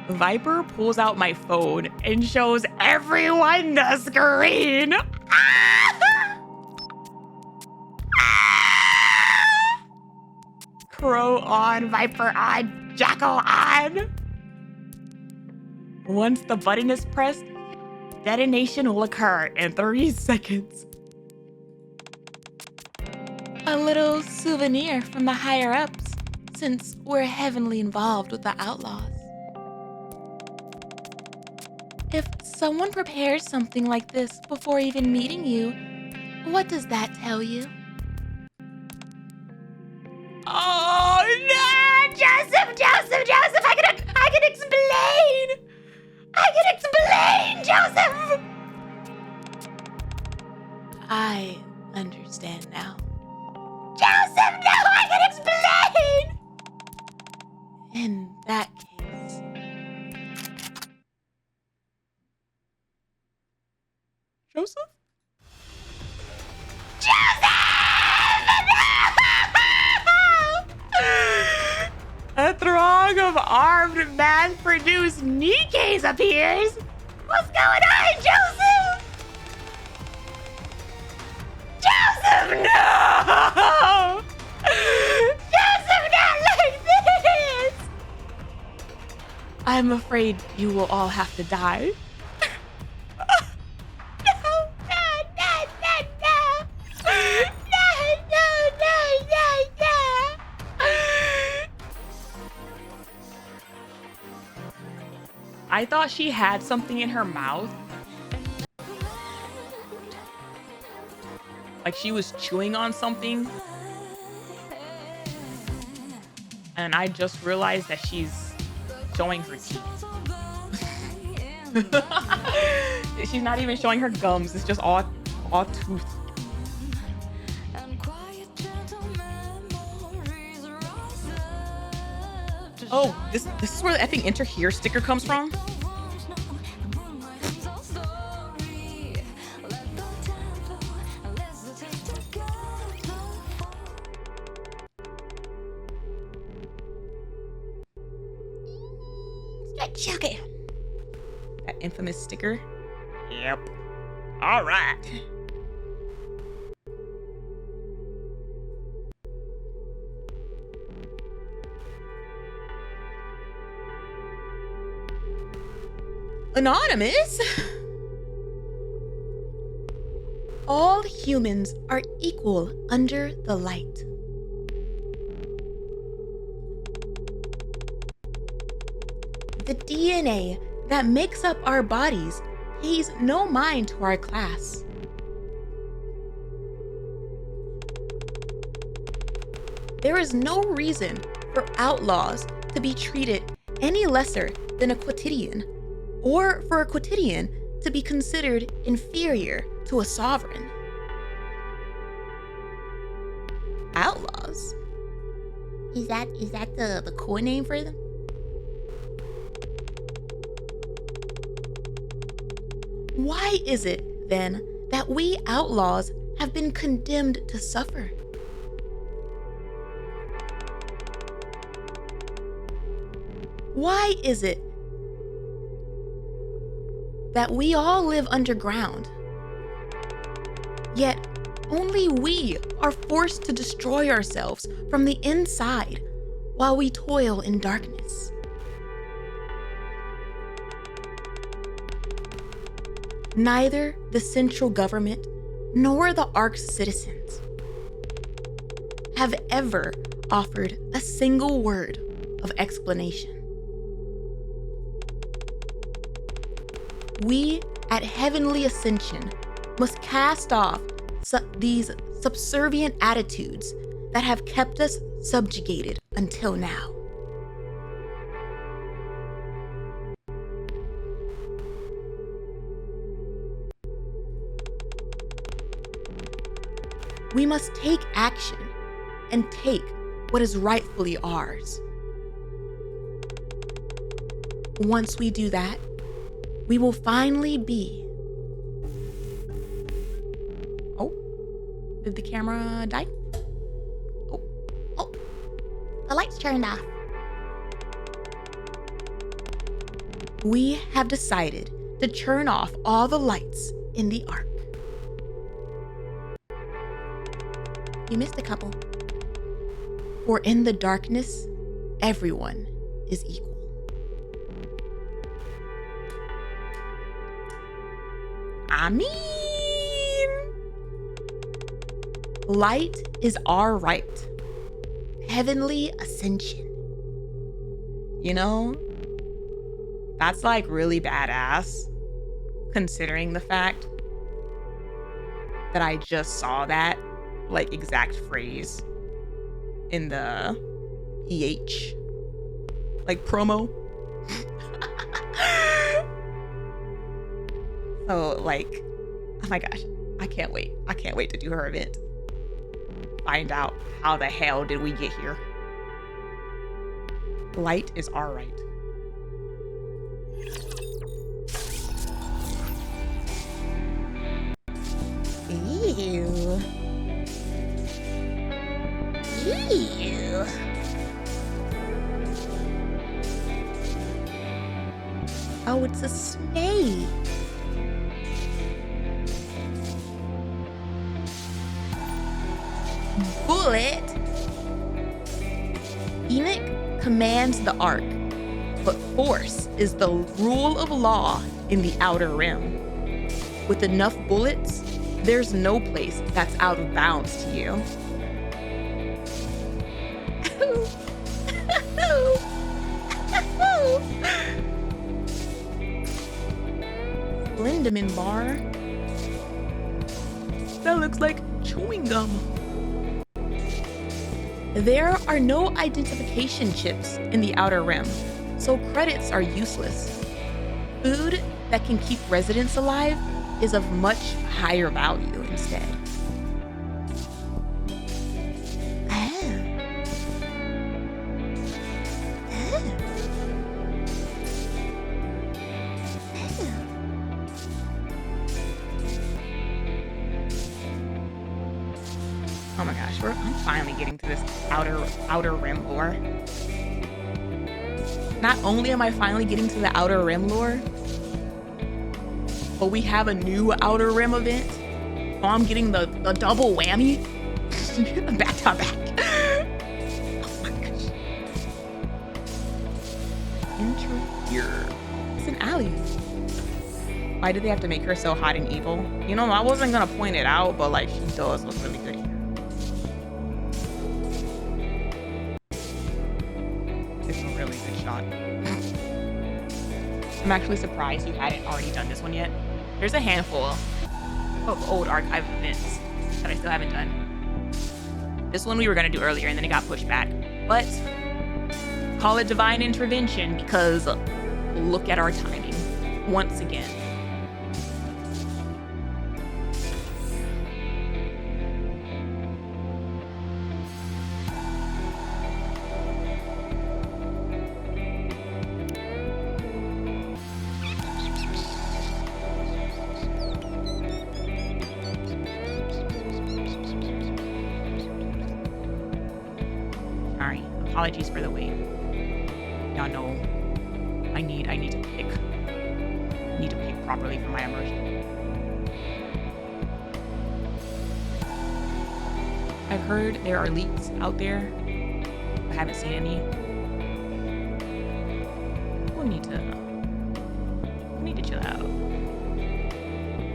Viper pulls out my phone and shows everyone the screen. Crow on, Viper on, Jackal on. Once the button is pressed, detonation will occur in 3 seconds. A little souvenir from the higher-ups, since we're heavily involved with the outlaws. If someone prepares something like this before even meeting you, what does that tell you? Oh no! Joseph! I can explain, Joseph! I understand now. Joseph, no, I can explain! In that case... Joseph? A throng of armed, mass-produced NIKKEs appears. What's going on, Joseph? Joseph, no! Joseph, not like this! I'm afraid you will all have to die. I thought she had something in her mouth. Like she was chewing on something. And I just realized that she's showing her teeth. She's not even showing her gums. It's just all tooth. Oh, this is where the effing enter here sticker comes from? Okay. That infamous sticker? Yep. All right. Anonymous? All humans are equal under the light. The DNA that makes up our bodies pays no mind to our class. There is no reason for outlaws to be treated any lesser than a quotidian, or for a quotidian to be considered inferior to a sovereign. Outlaws? Is that the cool name for them? Why is it, then, that we outlaws have been condemned to suffer? Why is it that we all live underground, yet only we are forced to destroy ourselves from the inside while we toil in darkness? Neither the central government nor the Ark's citizens have ever offered a single word of explanation. We at Heavenly Ascension must cast off these subservient attitudes that have kept us subjugated until now. We must take action and take what is rightfully ours. Once we do that, we will finally be... Oh, did the camera die? Oh, the light's turned off. we have decided to turn off all the lights in the ark. You missed a couple. For in the darkness, everyone is equal. I mean, light is our right. Heavenly ascension. You know, that's like really badass, considering the fact that I just saw that like exact phrase in the EH like promo. So like, oh my gosh, I can't wait. I can't wait to do her event. Find out how the hell did we get here. Light is our right. Ew. Ew. Oh, it's a snake. Bullet. Enoch commands the ark, but force is the rule of law in the outer rim. With enough bullets, there's no place that's out of bounds to you. Lindemann bar. That looks like chewing gum. There are no identification chips in the outer rim, so credits are useless. Food that can keep residents alive is of much higher value instead. Oh my gosh, I'm finally getting to this outer rim lore. Not only am I finally getting to the outer rim lore, but we have a new outer rim event. So I'm getting the double whammy. Back to back. Oh my gosh. Enter here. It's an alley. Why did they have to make her so hot and evil? You know, I wasn't gonna point it out, but like she does look really good here. It's a really good shot. I'm actually surprised you hadn't already done this one yet. There's a handful of old archive events that I still haven't done. This one we were gonna do earlier and then it got pushed back. But call it divine intervention because look at our timing once again. Apologies for the wait. Y'all know I need to pick. I need to pick properly for my immersion. I've heard there are leaks out there. I haven't seen any. We'll need to chill out.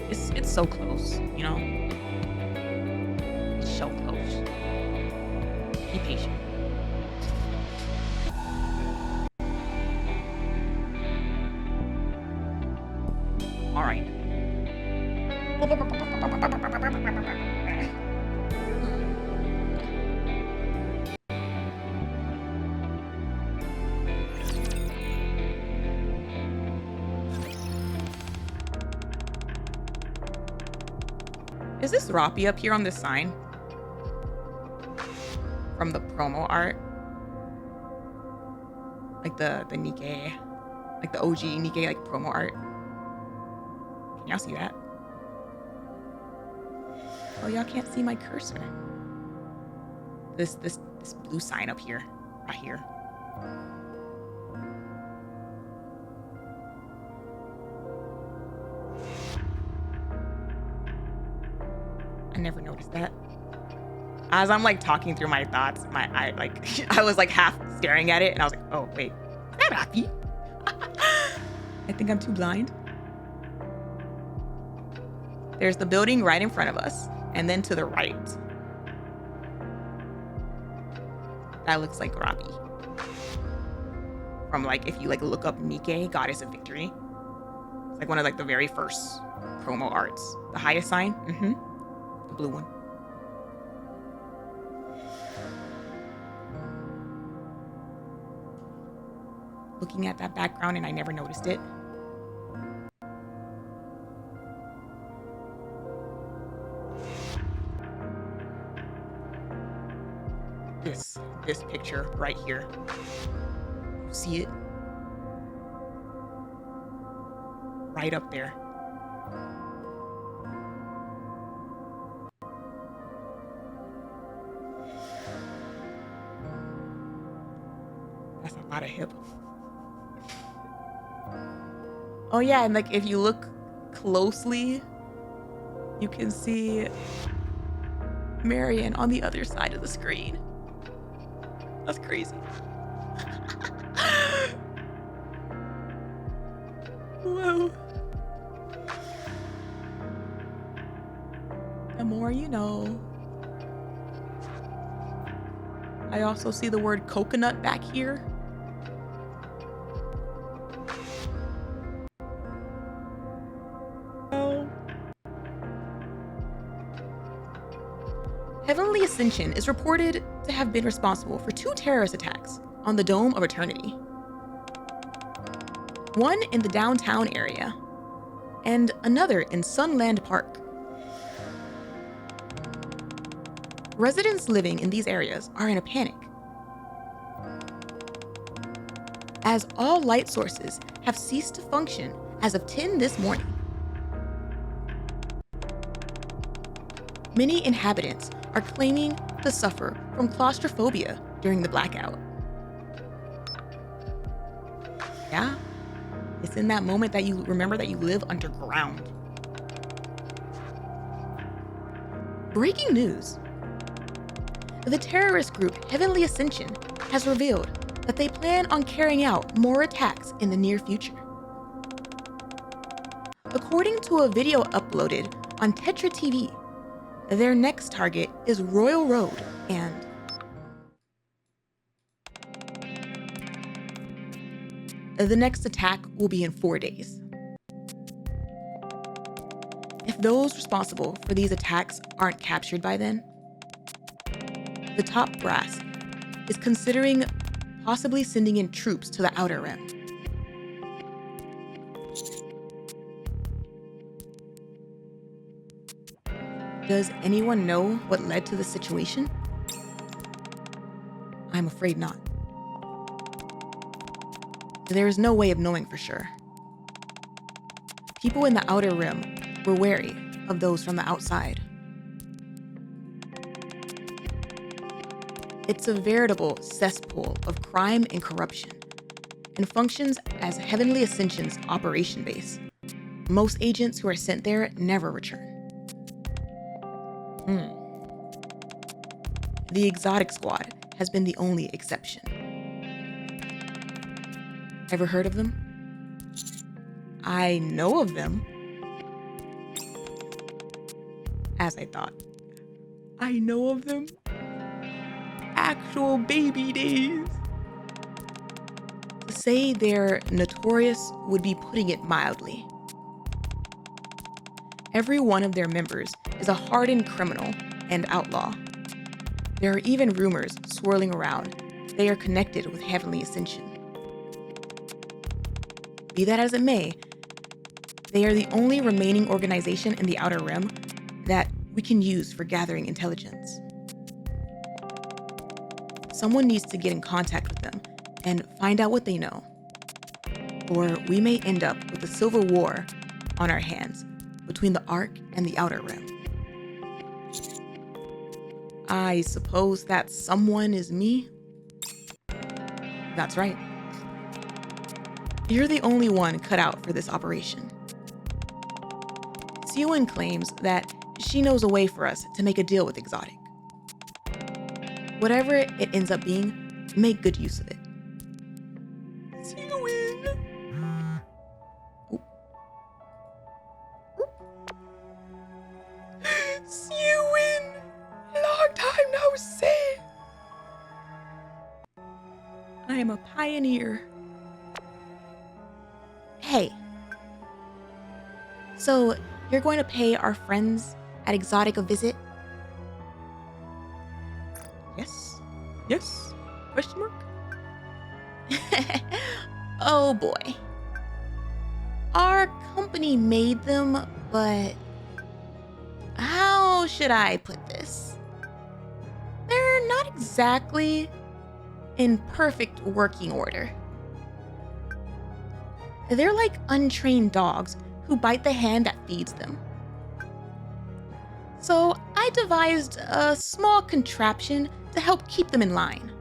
It's so close, you know? It's so close. Be patient. All right. Is this Roppy up here on this sign? From the promo art? Like the NIKKE, like the OG NIKKE like promo art. Can y'all see that? Oh, y'all can't see my cursor. This blue sign up here, right here. never noticed that. As I'm like talking through my thoughts, I was like half staring at it and I was like, oh wait, is that Rocky? I think I'm too blind. There's the building right in front of us, and then to the right. That looks like Rocky. From like, if you like look up NIKKE, Goddess of Victory. It's like one of like the very first promo arts. The highest sign, the blue one. Looking at that background and I never noticed it. This picture right here. See it? Right up there. That's a lot of hip. Oh yeah, and like if you look closely, you can see Marion on the other side of the screen. That's crazy. Whoa. The more you know. I also see the word coconut back here. Heavenly Ascension is reported to have been responsible for 2 terrorist attacks on the Dome of Eternity. One in the downtown area, and another in Sunland Park. Residents living in these areas are in a panic, as all light sources have ceased to function as of 10 this morning. Many inhabitants are claiming to suffer from claustrophobia during the blackout. Yeah, it's in that moment that you remember that you live underground. Breaking news. The terrorist group Heavenly Ascension has revealed that they plan on carrying out more attacks in the near future. According to a video uploaded on Tetra TV, their next target is Royal Road and the next attack will be in 4 days. If those responsible for these attacks aren't captured by then, the top brass is considering possibly sending in troops to the Outer Rim. Does anyone know what led to the situation? I'm afraid not. There is no way of knowing for sure. People in the Outer Rim were wary of those from the outside. It's a veritable cesspool of crime and corruption, and functions as Heavenly Ascension's operation base. Most agents who are sent there never return. The Exotic Squad has been the only exception. Ever heard of them? I know of them. As I thought. I know of them. Actual baby days. To say they're notorious would be putting it mildly. Every one of their members is a hardened criminal and outlaw. There are even rumors swirling around they are connected with Heavenly Ascension. Be that as it may, they are the only remaining organization in the Outer Rim that we can use for gathering intelligence. Someone needs to get in contact with them and find out what they know. Or we may end up with a civil war on our hands between the Ark and the Outer Rim. I suppose that someone is me? That's right. You're the only one cut out for this operation. Seoin claims that she knows a way for us to make a deal with Exotic. Whatever it ends up being, make good use of it. See you in. Oop. See you in. Long time no see. I am a pioneer. Hey. So, you're going to pay our friends at Exotic a visit? Yes. Yes? Question mark? Oh boy. Our company made them, but how should I put this? They're not exactly in perfect working order. They're like untrained dogs who bite the hand that feeds them. So I devised a small contraption to help keep them in line.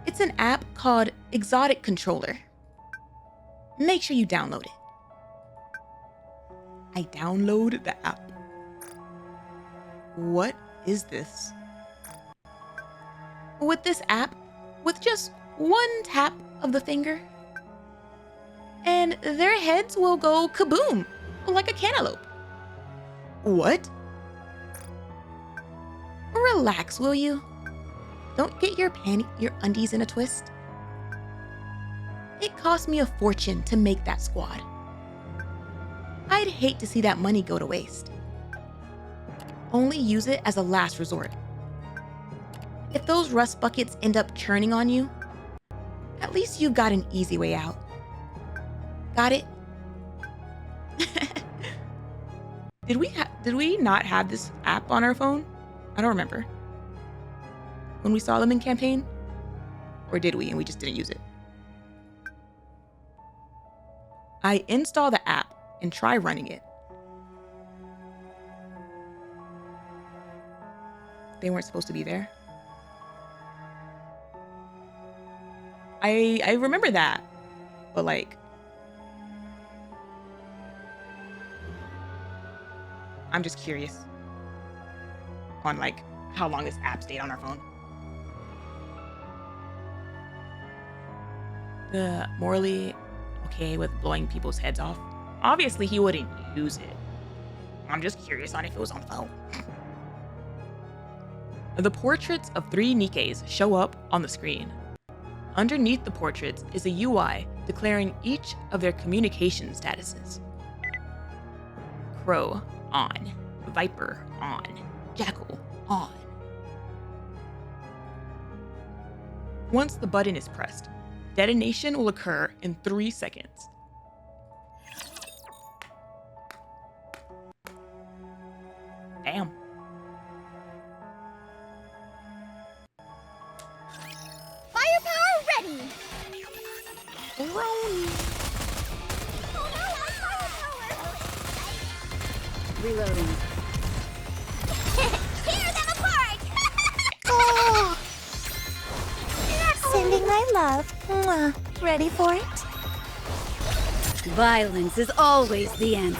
It's an app called Exotic Controller. Make sure you download it. I downloaded the app. What is this? With this app, with just one tap of the finger, and their heads will go kaboom, like a cantaloupe. What? Relax, will you? Don't get your undies in a twist. It cost me a fortune to make that squad. I'd hate to see that money go to waste. Only use it as a last resort. If those rust buckets end up churning on you, at least you've got an easy way out. Got it? Did we not have this app on our phone? I don't remember. When we saw them in campaign? Or did we and we just didn't use it? I install the app and try running it. They weren't supposed to be there. I remember that, but like, I'm just curious on like how long this app stayed on our phone. Morally okay with blowing people's heads off. Obviously he wouldn't use it. I'm just curious on if it was on the phone. The portraits of 3 NIKKEs show up on the screen. Underneath the portraits is a UI declaring each of their communication statuses. Crow, on. Viper, on. Jackal, on. Once the button is pressed, detonation will occur in 3 seconds. Damn. Firepower ready! Brony. Reloading. Tear them apart! Oh. Sending my love. Mwah. Ready for it? Violence is always the answer.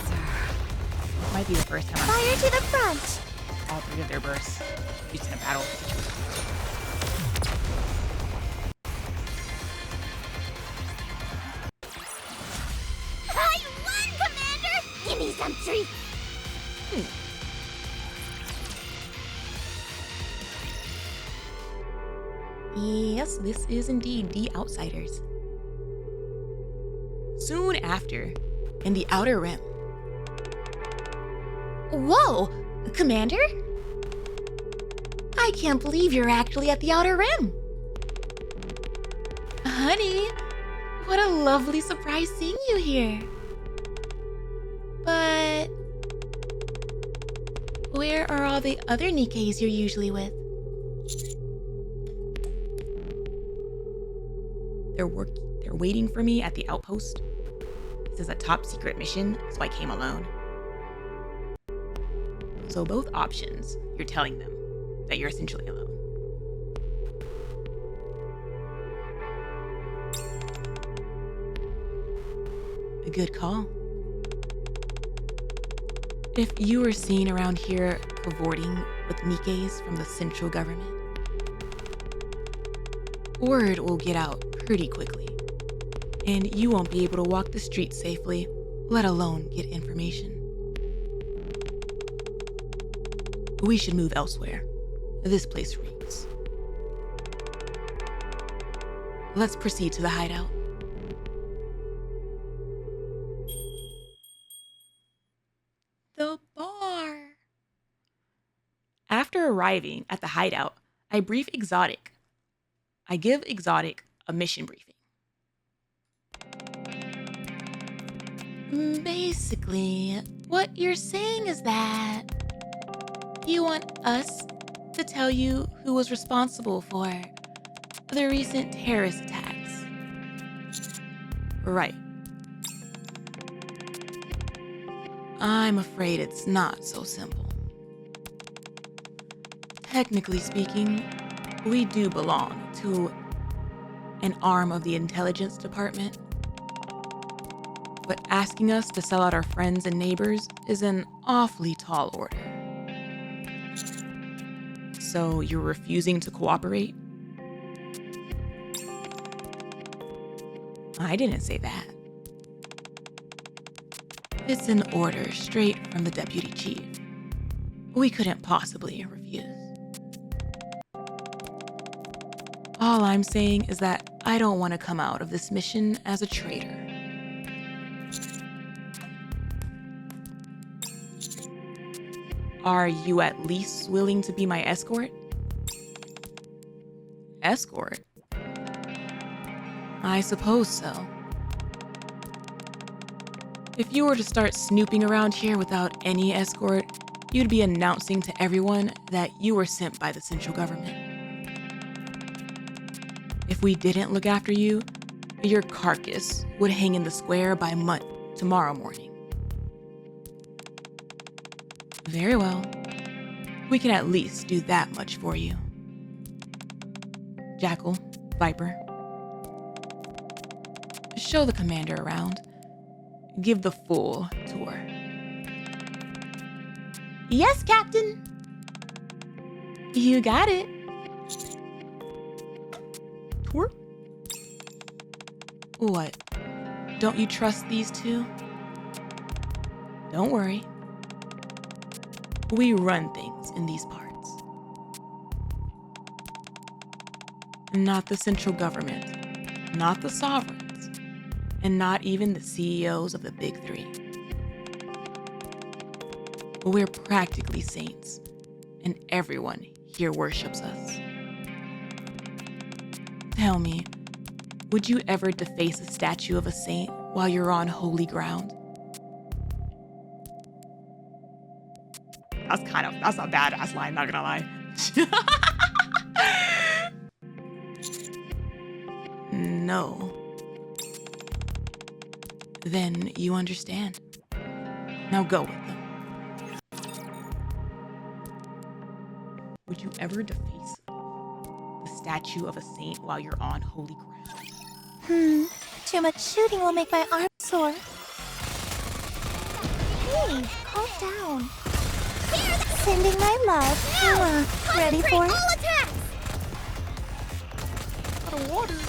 Might be the first time Fire to the front. all 3 of their bursts used in a battle. I won, Commander! Give me some treats! Yes, this is indeed The Outsiders. Soon after, in the Outer Rim. Whoa, Commander? I can't believe you're actually at the Outer Rim. Honey, what a lovely surprise seeing you here. But where are all the other NIKKEs you're usually with? They're waiting for me at the outpost. This is a top secret mission, so I came alone. So both options, you're telling them that you're essentially alone. A good call. If you were seen around here cavorting with NIKKEs from the central government, word will get out pretty quickly, and you won't be able to walk the streets safely, let alone get information. We should move elsewhere. This place reeks. Let's proceed to the hideout. The bar. After arriving at the hideout, I brief Exotic. I give Exotic a mission briefing. Basically, what you're saying is that you want us to tell you who was responsible for the recent terrorist attacks. Right. I'm afraid it's not so simple. Technically speaking, we do belong to an arm of the intelligence department, but asking us to sell out our friends and neighbors is an awfully tall order. So you're refusing to cooperate? I didn't say that. It's an order straight from the deputy chief. We couldn't possibly refuse. All I'm saying is that I don't want to come out of this mission as a traitor. Are you at least willing to be my escort? Escort? I suppose so. If you were to start snooping around here without any escort, you'd be announcing to everyone that you were sent by the central government. If we didn't look after you, your carcass would hang in the square by tomorrow morning. Very well. We can at least do that much for you. Jackal, Viper. Show the commander around. Give the full tour. Yes, Captain. You got it. Tour? What? Don't you trust these two? Don't worry. We run things in these parts. Not the central government, not the sovereigns, and not even the CEOs of the big three. We're practically saints, and everyone here worships us. Tell me, would you ever deface a statue of a saint while you're on holy ground? That's a badass line, not gonna lie. No. Then you understand. Now go with them. Would you ever deface the statue of a saint while you're on holy ground? Too much shooting will make my arm sore. Hey, calm down. Sending my love. Ready for it? All attacks! Out of water.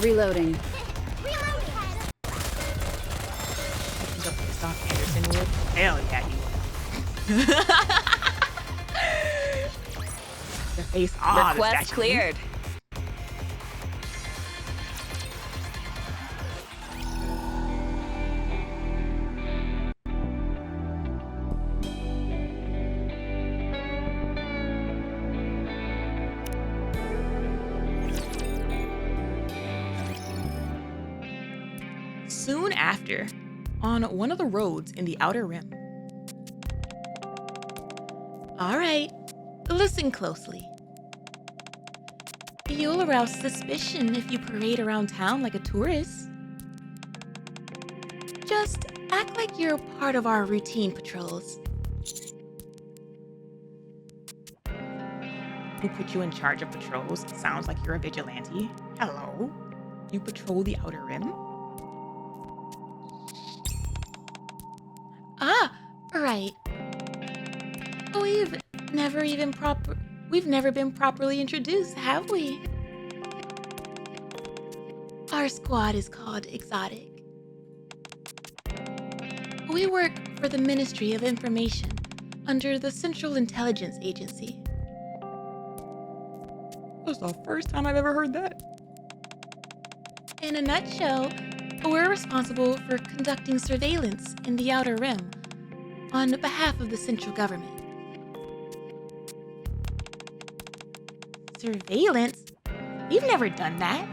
Reloading. Reloading! He's up pissed off Anderson would. Hell yeah, he would. The face off. Request cleared. Soon after, on one of the roads in the Outer Rim. All right, listen closely. You'll arouse suspicion if you parade around town like a tourist. Just act like you're part of our routine patrols. Who put you in charge of patrols? Sounds like you're a vigilante. Hello? You patrol the Outer Rim? Right. We've never been properly introduced, have we? Our squad is called Exotic. We work for the Ministry of Information under the Central Intelligence Agency. That's the first time I've ever heard that. In a nutshell, we're responsible for conducting surveillance in the Outer Rim on behalf of the central government. Surveillance? We've never done that.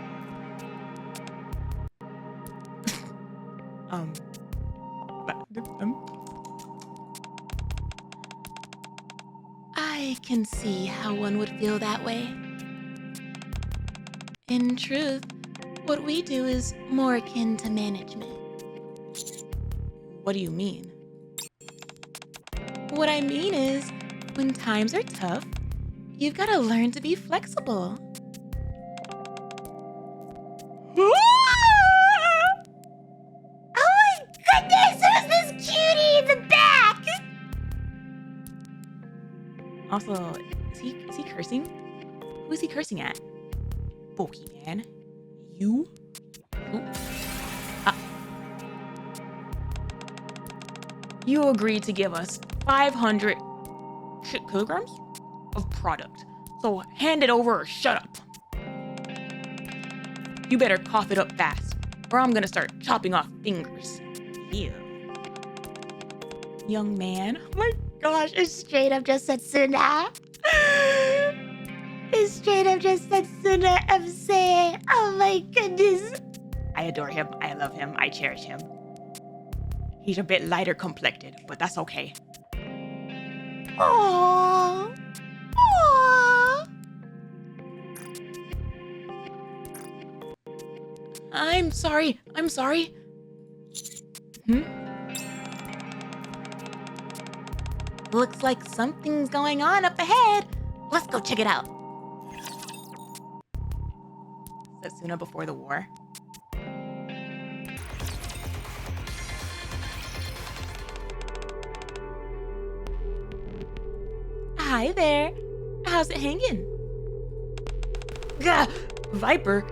I can see how one would feel that way. In truth, what we do is more akin to management. What do you mean? What I mean is, when times are tough, you've got to learn to be flexible. Oh my goodness, who's this cutie in the back? Also, is he cursing? Who is he cursing at? Pokemon. You? Who? You agreed to give us 500 kilograms of product. So hand it over or shut up. You better cough it up fast, or I'm gonna start chopping off fingers. Ew. Young man. Oh my gosh, it's straight up just SETSUNA. It's straight up just SETSUNA MC. Oh my goodness. I adore him. I love him. I cherish him. He's a bit lighter complected, but that's okay. Aww. Aww. I'm sorry. Looks like something's going on up ahead. Let's go check it out. SETSUNA before the war. Hi there. How's it hanging? Gah! Viper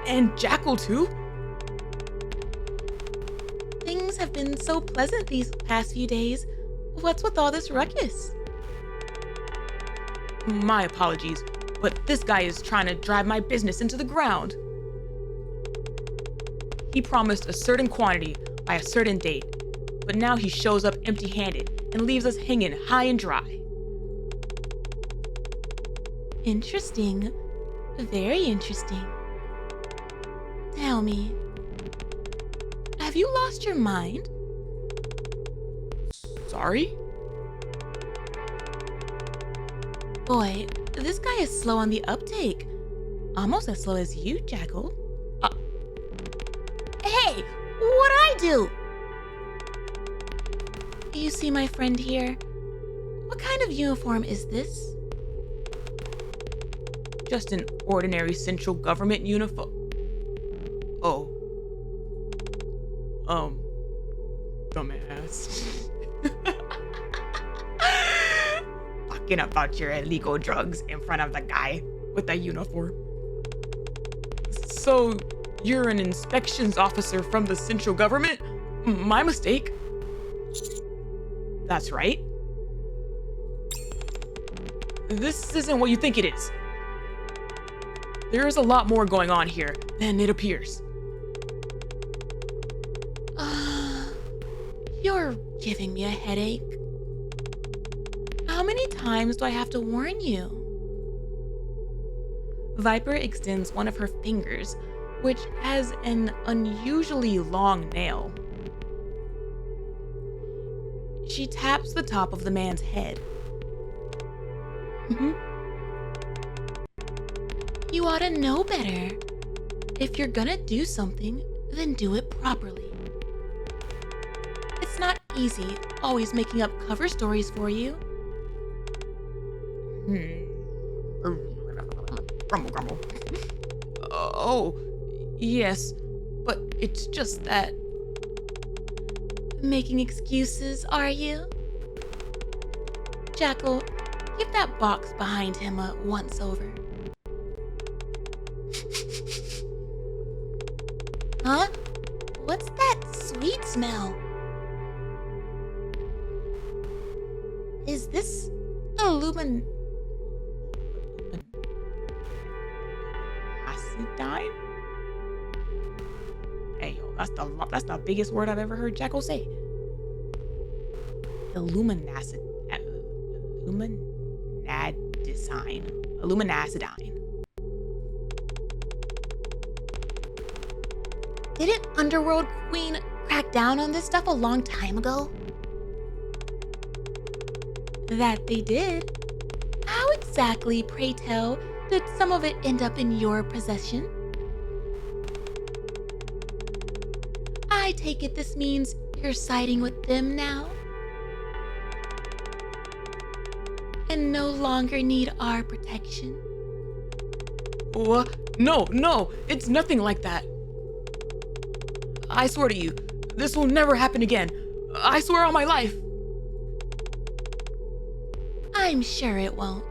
and Jackal too? Things have been so pleasant these past few days. What's with all this ruckus? My apologies, but this guy is trying to drive my business into the ground. He promised a certain quantity by a certain date, but now he shows up empty-handed and leaves us hanging high and dry. Interesting. Very interesting. Tell me, have you lost your mind? Sorry? Boy, this guy is slow on the uptake. Almost as slow as you, Jackal. Hey, what'd I do? You see my friend here? What kind of uniform is this? Just an ordinary central government uniform. Oh. Dumbass. Talking about your illegal drugs in front of the guy with the uniform. So, you're an inspections officer from the central government? My mistake. That's right. This isn't what you think it is. There is a lot more going on here than it appears. You're giving me a headache. How many times do I have to warn you? Viper extends one of her fingers, which has an unusually long nail. She taps the top of the man's head. You ought to know better. If you're gonna do something, then do it properly. It's not easy always making up cover stories for you. Grumble, grumble. Oh, yes, but it's just that. Making excuses, are you? Jackal, give that box behind him a once-over. Huh? What's that sweet smell? Is this acidine? Hey, yo, that's the biggest word I've ever heard Jackal say. Illuminacidine. Didn't Underworld Queen crack down on this stuff a long time ago? That they did. How exactly, pray tell, did some of it end up in your possession? I take it this means you're siding with them now? And no longer need our protection? What? No, it's nothing like that. I swear to you, this will never happen again. I swear on my life. I'm sure it won't.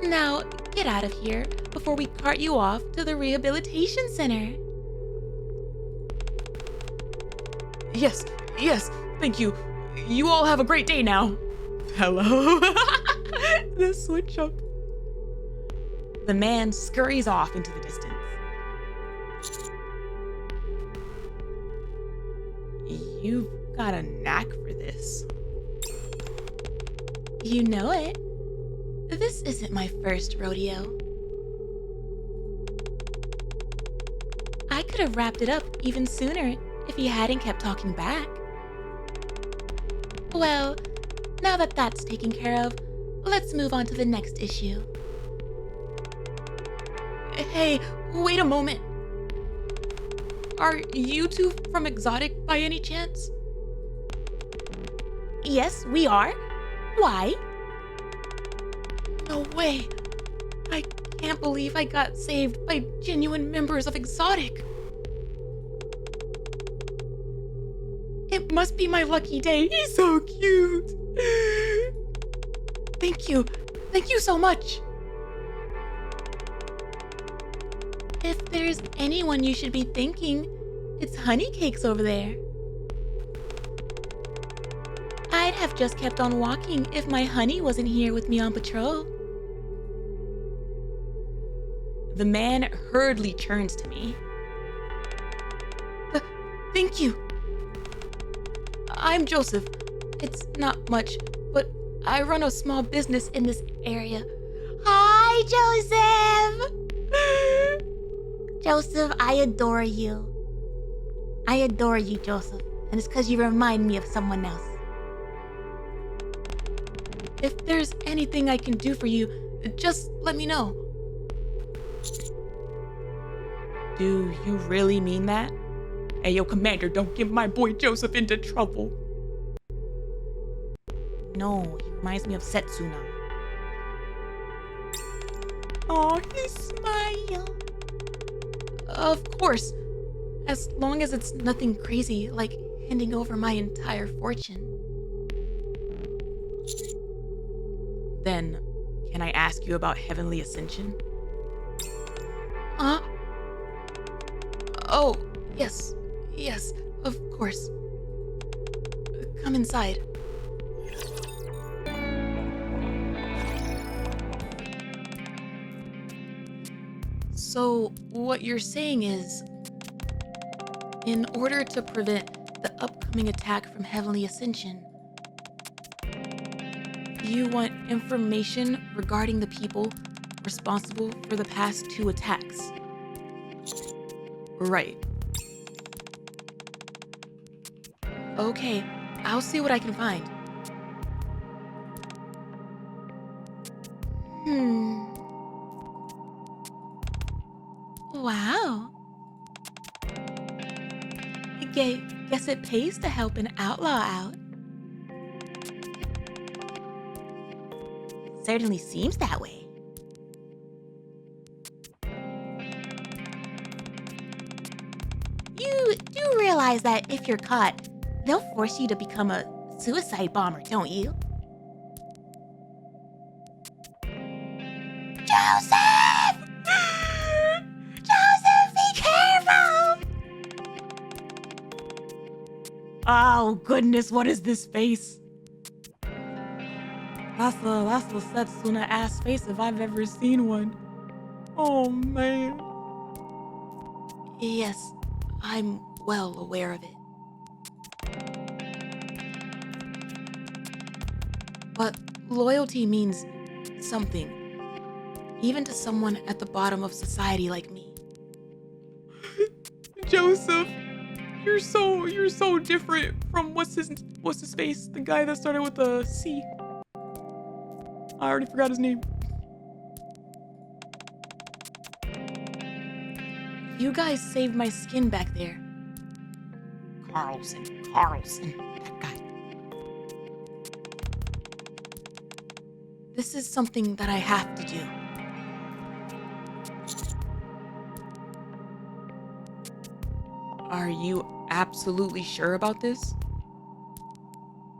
Now, get out of here before we cart you off to the rehabilitation center. Yes, thank you. You all have a great day now. Hello. The switch up. The man scurries off into the distance. You've got a knack for this. You know it. This isn't my first rodeo. I could have wrapped it up even sooner if you hadn't kept talking back. Well, now that that's taken care of, let's move on to the next issue. Hey, wait a moment. Are you two from Exotic by any chance? Yes, we are. Why? No way. I can't believe I got saved by genuine members of Exotic. It must be my lucky day. He's so cute. Thank you. Thank you so much. If there's anyone you should be thanking, it's Honeycakes over there. I'd have just kept on walking if my honey wasn't here with me on patrol. The man hurriedly turns to me. Thank you. I'm Joseph. It's not much, but I run a small business in this area. Hi, Joseph! Joseph, I adore you. I adore you, Joseph. And it's because you remind me of someone else. If there's anything I can do for you, just let me know. Do you really mean that? Hey, yo, Commander, don't get my boy Joseph into trouble. No, he reminds me of Setsuna. Oh, he smiled. Of course. As long as it's nothing crazy, like handing over my entire fortune. Then, can I ask you about Heavenly Ascension? Huh? Oh, yes, of course. Come inside. So, what you're saying is, in order to prevent the upcoming attack from Heavenly Ascension, you want information regarding the people responsible for the past 2 attacks. Right. Okay, I'll see what I can find. Wow. Guess it pays to help an outlaw out. Certainly seems that way. You do realize that if you're caught, they'll force you to become a suicide bomber, don't you? Joseph! Joseph, be careful! Oh goodness, what is this face? That's a Setsuna ass face if I've ever seen one. Oh man. Yes, I'm well aware of it. But loyalty means something, even to someone at the bottom of society like me. Joseph, you're so different from what's his face? The guy that started with a C. I already forgot his name. You guys saved my skin back there. Carlson, that guy. This is something that I have to do. Are you absolutely sure about this?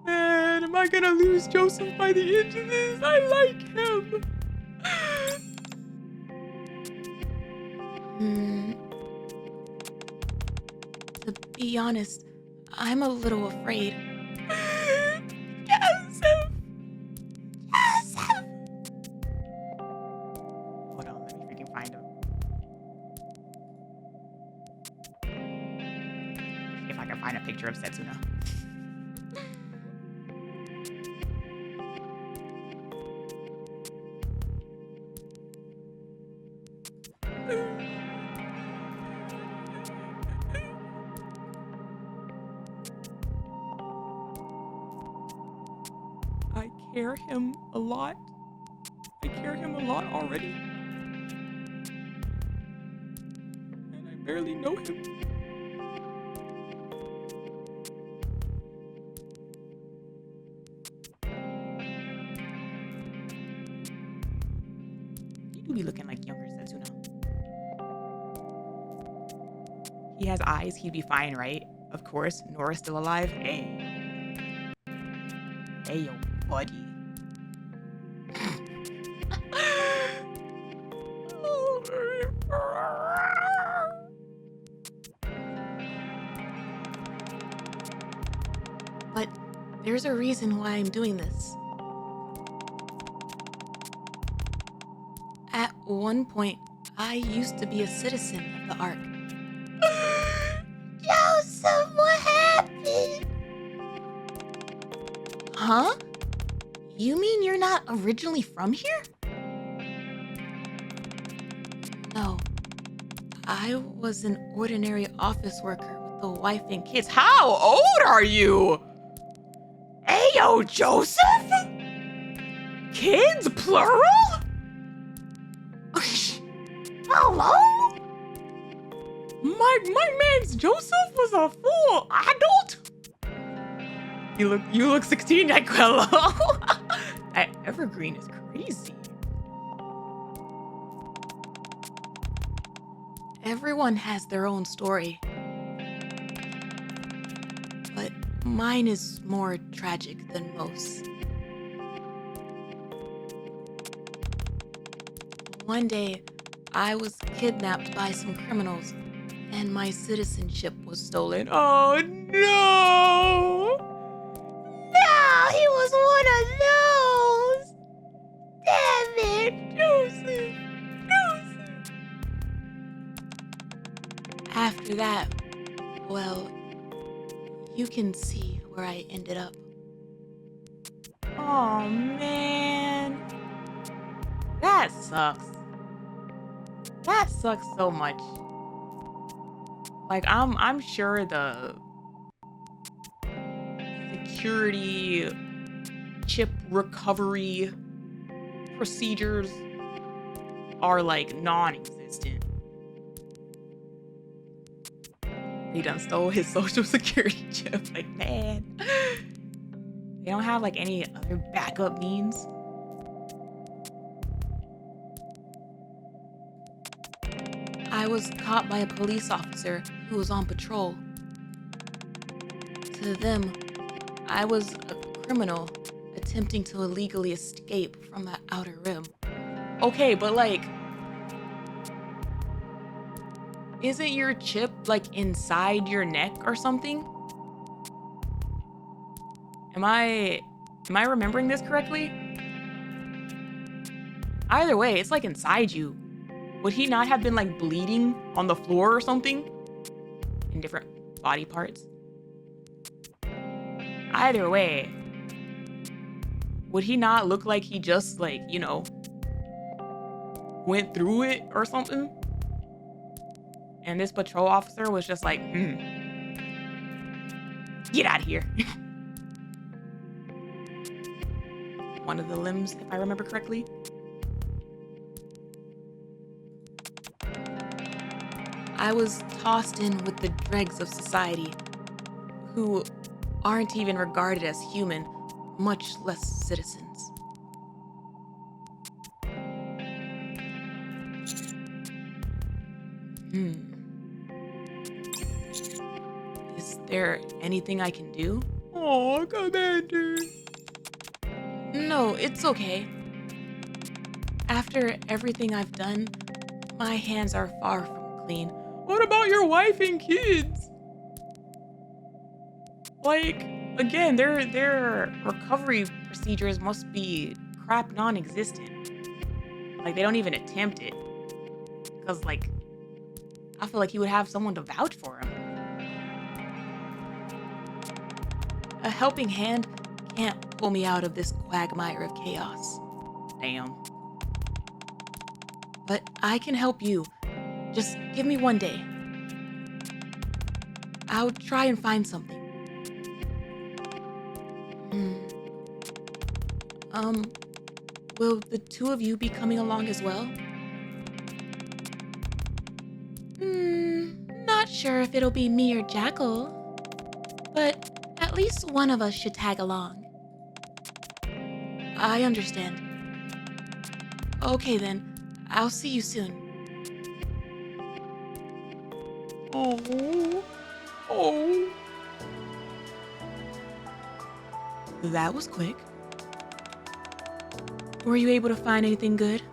Man, am I gonna lose Joseph by the end of this? I like him. To be honest, I'm a little afraid. Joseph! Joseph! Hold on, let me freaking find him. If I can find a picture of Setsuna. I care him a lot. I care him a lot already. And I barely know him. He do be looking like younger Setsuna. He has eyes, he'd be fine, right? Of course, Nora's still alive. Hey. Hey, yo, buddy. But there's a reason why I'm doing this. At one point, I used to be a citizen of the Ark. Joseph, what happened? Huh? You mean you're not originally from here? No. I was an ordinary office worker with a wife and kids. How old are you? Ayo, Joseph? Kids, plural? Hello? My man's Joseph was a full adult. You look 16, like hello. That Evergreen is crazy. Everyone has their own story. But mine is more tragic than most. One day, I was kidnapped by some criminals, and my citizenship was stolen. Oh no! No, he was one of those. Damn it. Joseph! After that, well, you can see where I ended up. Oh man. That sucks. That sucks so much. Like I'm sure the security chip recovery procedures are like non-existent. They done stole his social security chip. Like, man. They don't have like any other backup means. I was caught by a police officer who was on patrol. To them, I was a criminal attempting to illegally escape from the Outer Rim. Okay, but like, isn't your chip like inside your neck or something? Am I remembering this correctly? Either way, it's like inside you. Would he not have been like bleeding on the floor or something? In different body parts? Either way, would he not look like he just like, you know, went through it or something? And this patrol officer was just like, get out of here. One of the limbs, if I remember correctly. I was tossed in with the dregs of society, who aren't even regarded as human, much less citizens. Is there anything I can do? Oh, Commander. No, it's okay. After everything I've done, my hands are far from clean. What about your wife and kids? Like, again, their recovery procedures must be crap non-existent. Like, they don't even attempt it. Because, like, I feel like he would have someone to vouch for him. A helping hand can't pull me out of this quagmire of chaos. Damn. But I can help you. Just give me one day. I'll try and find something. Will the two of you be coming along as well? Not sure if it'll be me or Jackal, but at least one of us should tag along. I understand. Okay then, I'll see you soon. Oh. That was quick. Were you able to find anything good?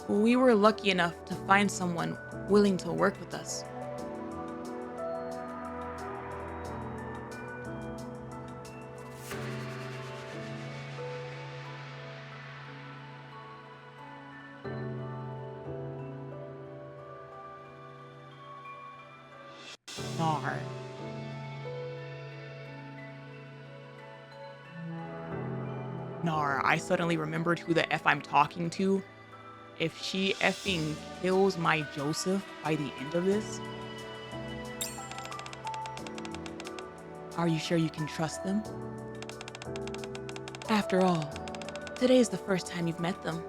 We were lucky enough to find someone willing to work with us. Nar, I suddenly remembered who the F I'm talking to. If she effing kills my Joseph by the end of this, are you sure you can trust them? After all, today's the first time you've met them.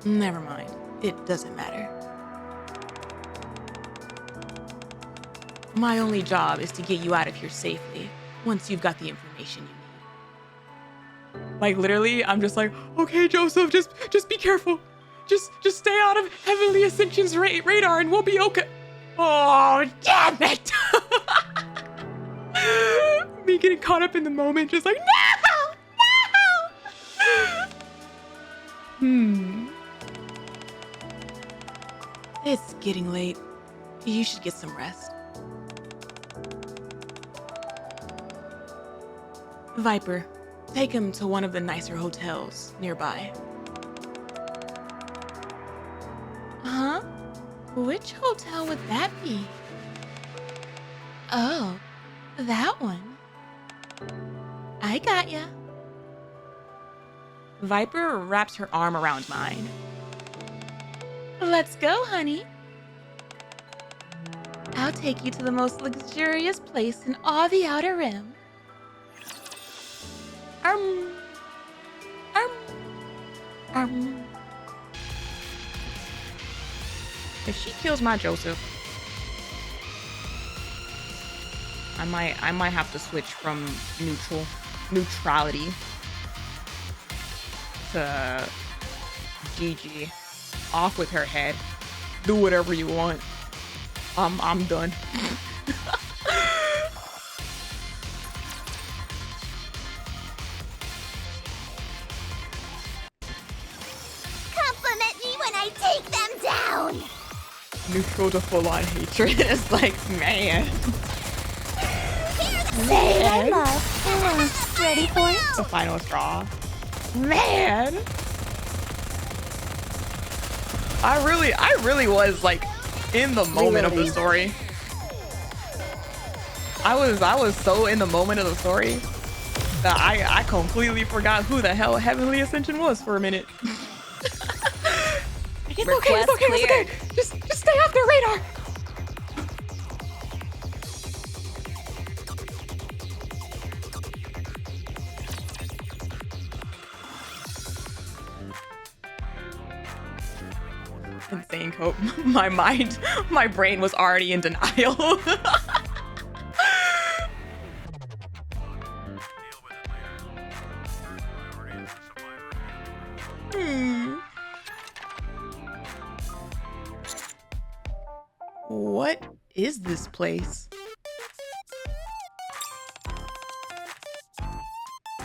Never mind, it doesn't matter. My only job is to get you out of here safely once you've got the information you need. Like literally, I'm just like, okay, Joseph, just be careful. Just stay out of Heavenly Ascension's radar and we'll be okay. Oh, damn it. Me getting caught up in the moment, just like, no. It's getting late. You should get some rest. Viper, take him to one of the nicer hotels nearby. Huh? Which hotel would that be? Oh, that one. I got ya. Viper wraps her arm around mine. Let's go, honey. I'll take you to the most luxurious place in all the Outer Rim. If she kills my Joseph, I might have to switch from neutrality to GG. Off with her head. Do whatever you want. I'm done. neutral to full-on hatred. It's like, man. My love. Ready for it? The final straw. Man. I really was like in the moment of the story. I was so in the moment of the story that I completely forgot who the hell Heavenly Ascension was for a minute. It's okay. Just stay off their radar. Insane cope. My brain was already in denial. What is this place?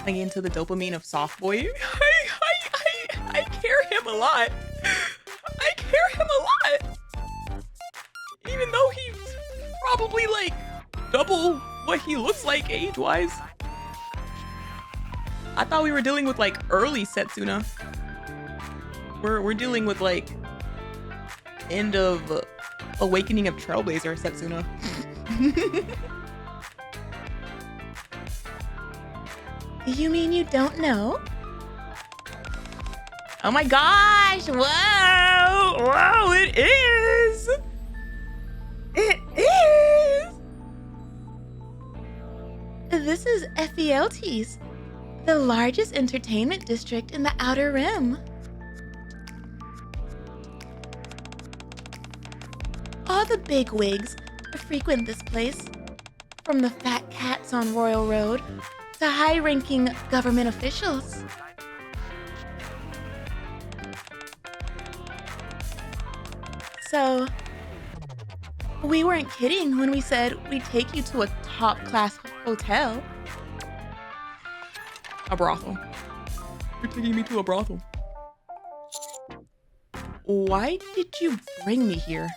Like into the dopamine of soft boy. I care him a lot. I care him a lot. Even though he's probably like double what he looks like age-wise. I thought we were dealing with like early SETSUNA. We're dealing with like end of Awakening of Trailblazer SETSUNA. You mean you don't know? Oh my gosh! Whoa! It is! It is! This is Ephialtes, the largest entertainment district in the Outer Rim. All the bigwigs frequent this place, from the fat cats on Royal Road to high-ranking government officials. So, we weren't kidding when we said we'd take you to a top-class hotel. A brothel. You're taking me to a brothel. Why did you bring me here?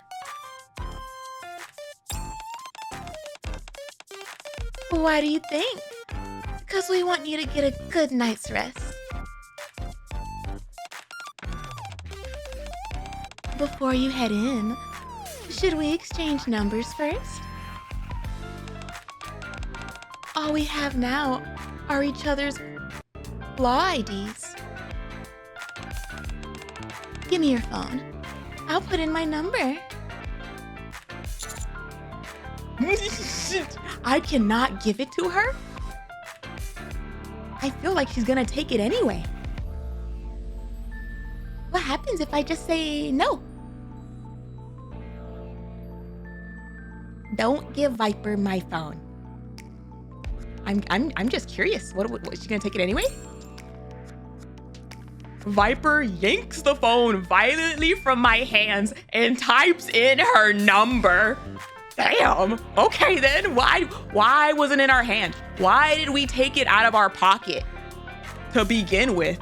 Why do you think? Because we want you to get a good night's rest. Before you head in, should we exchange numbers first? All we have now are each other's law IDs. Give me your phone. I'll put in my number. I cannot give it to her? I feel like she's gonna take it anyway. What happens if I just say no? Don't give Viper my phone. I'm just curious. What is she gonna take it anyway? Viper yanks the phone violently from my hands and types in her number. Damn. Okay then. Why wasn't it in our hand? Why did we take it out of our pocket to begin with?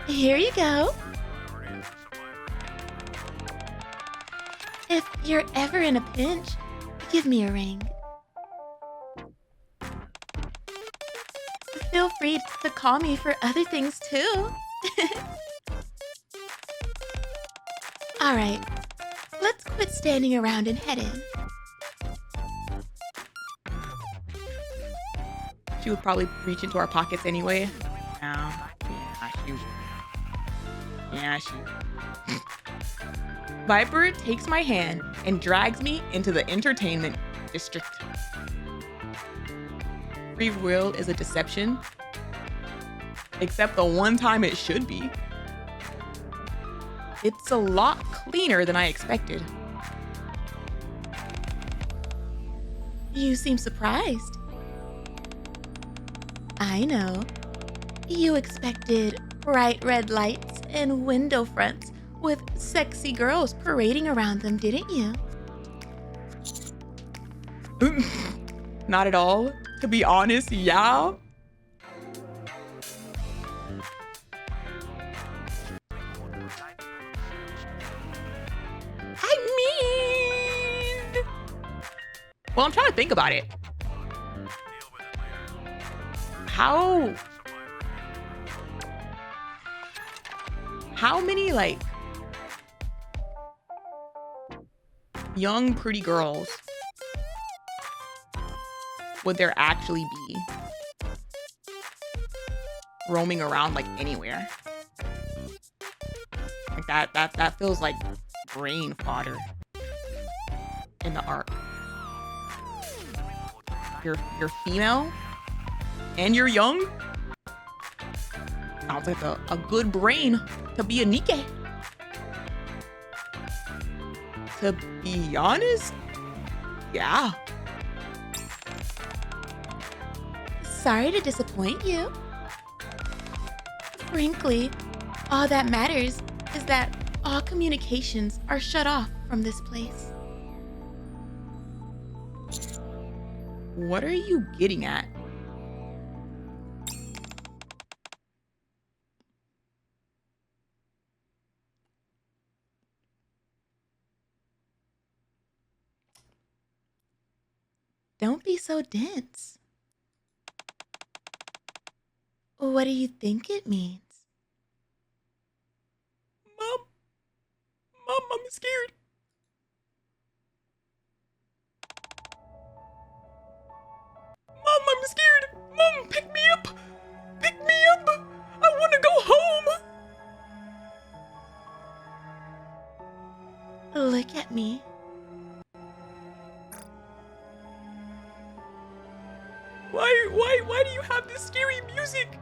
Here you go. If you're ever in a pinch, give me a ring. Feel free to call me for other things too. All right, let's quit standing around and head in. She would probably reach into our pockets anyway. No. Yeah, she would. Yeah, she would. Viper takes my hand and drags me into the entertainment district. Free will is a deception. Except the one time it should be. It's a lot cleaner than I expected. You seem surprised. I know. You expected bright red lights and window fronts with sexy girls parading around them, didn't you? Not at all. To be honest, yeah. Well, I'm trying to think about it. How many like young pretty girls would there actually be roaming around like anywhere? Like that feels like brain fodder in the arc. You're female and you're young. Sounds like a good brain to be a NIKKE. To be honest, yeah. Sorry to disappoint you. Frankly, all that matters is that all communications are shut off from this place. What are you getting at? Don't be so dense. What do you think it means? Mom, I'm scared. Mom, I'm scared. Mom, pick me up. Pick me up. I want to go home. Look at me. Why do you have this scary music?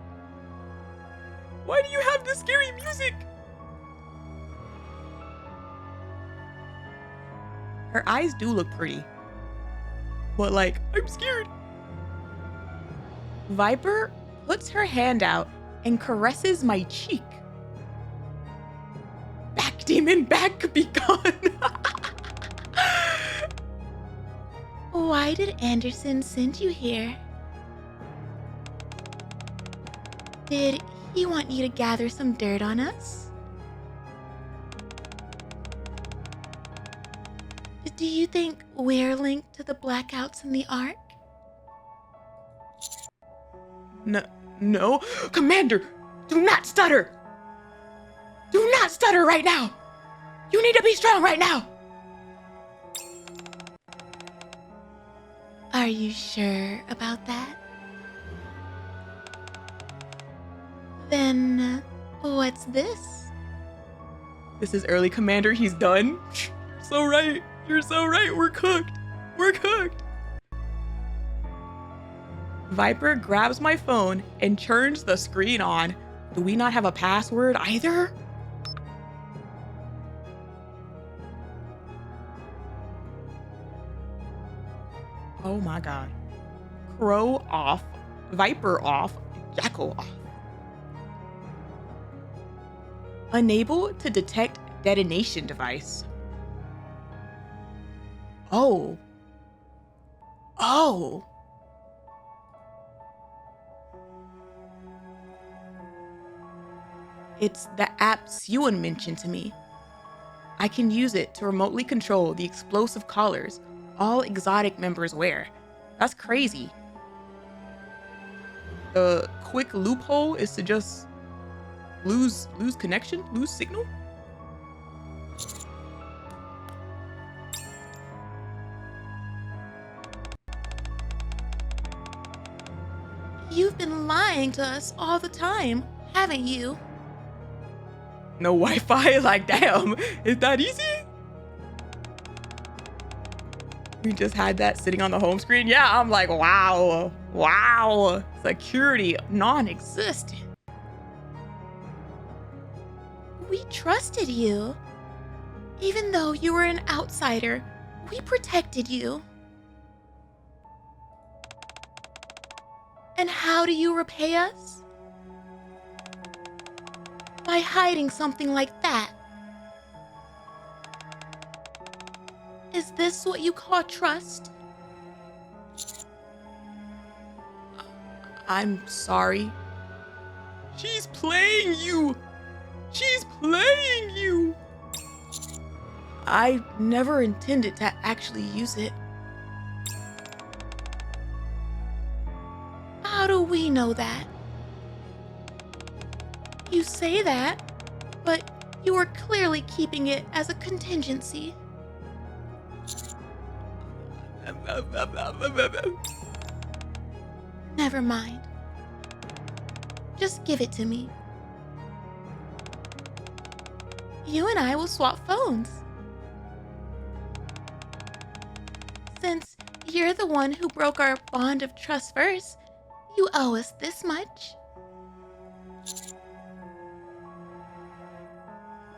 Why do you have this scary music? Her eyes do look pretty. But like, I'm scared. Viper puts her hand out and caresses my cheek. Back, demon, back, be gone. Why did Anderson send you here? Did he want you to gather some dirt on us? Do you think we're linked to the blackouts in the Ark? No. Commander, do not stutter. Do not stutter right now. You need to be strong right now. Are you sure about that? Then, what's this? This is early, Commander. He's done. So right. You're so right. We're cooked. We're cooked. Viper grabs my phone and turns the screen on. Do we not have a password either? Oh my God. Crow off. Viper off. Jackal off. Unable to detect detonation device. Oh. It's the app Sewan mentioned to me. I can use it to remotely control the explosive collars all exotic members wear. That's crazy. The quick loophole is to just lose connection, lose signal. You've been lying to us all the time, haven't you? No Wi-Fi? Like, damn, is that easy? We just had that sitting on the home screen. Yeah, I'm like, wow. Security non-existent. We trusted you. Even though you were an outsider, we protected you. And how do you repay us? By hiding something like that. Is this what you call trust? I'm sorry. She's playing you. She's playing you. I never intended to actually use it. We know that. You say that, but you are clearly keeping it as a contingency. Never mind. Just give it to me. You and I will swap phones. Since you're the one who broke our bond of trust first, you owe us this much.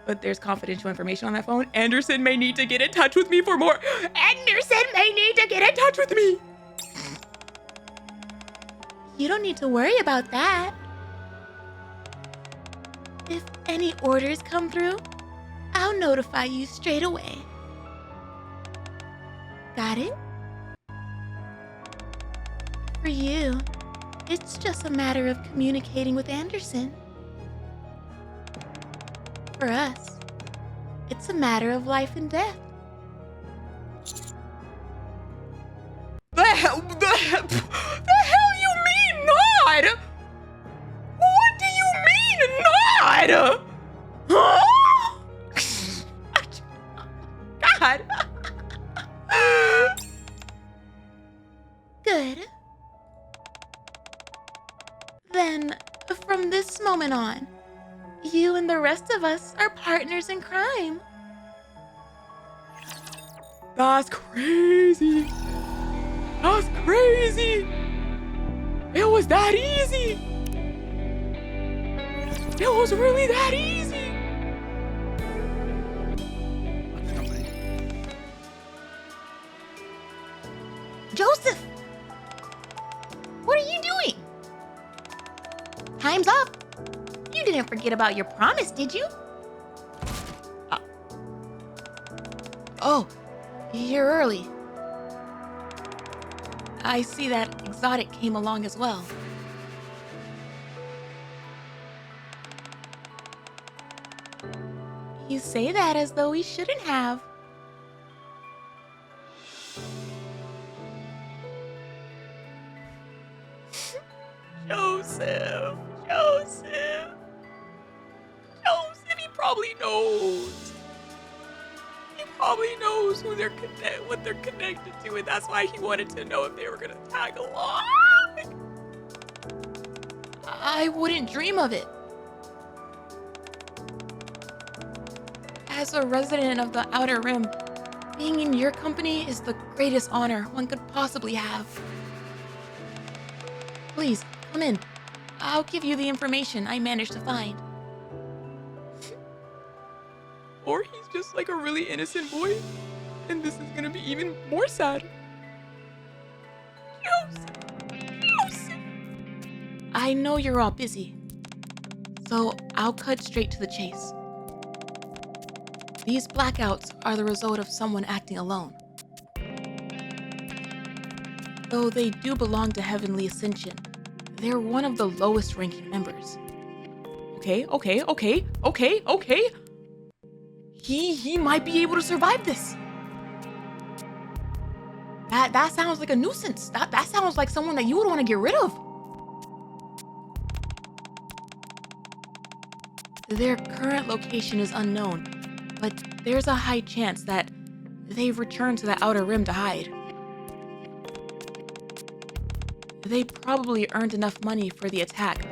But there's confidential information on that phone. Anderson may need to get in touch with me for more. Anderson may need to get in touch with me. You don't need to worry about that. If any orders come through, I'll notify you straight away. Got it? For you, it's just a matter of communicating with Anderson. For us, it's a matter of life and death. The hell you mean not? What do you mean not? Huh? God. Good. Then, from this moment on, you and the rest of us are partners in crime. That's crazy. That's crazy. It was that easy. It was really that easy. Joseph! What are you doing? Time's up. You didn't forget about your promise, did you? Oh, you're early. I see that Exotic came along as well. You say that as though we shouldn't have. Joseph, he probably knows. He probably knows who what they're connected to, and that's why he wanted to know if they were gonna tag along. I wouldn't dream of it. As a resident of the Outer Rim, being in your company is the greatest honor one could possibly have. Please, come in. I'll give you the information I managed to find. Or he's just like a really innocent boy, and this is gonna be even more sad. Joseph. I know you're all busy, so I'll cut straight to the chase. These blackouts are the result of someone acting alone. Though they do belong to Heavenly Ascension, they're one of the lowest ranking members. Okay. He might be able to survive this. That sounds like a nuisance. That sounds like someone that you would want to get rid of. Their current location is unknown, but there's a high chance that they've returned to the Outer Rim to hide. They probably earned enough money for the attack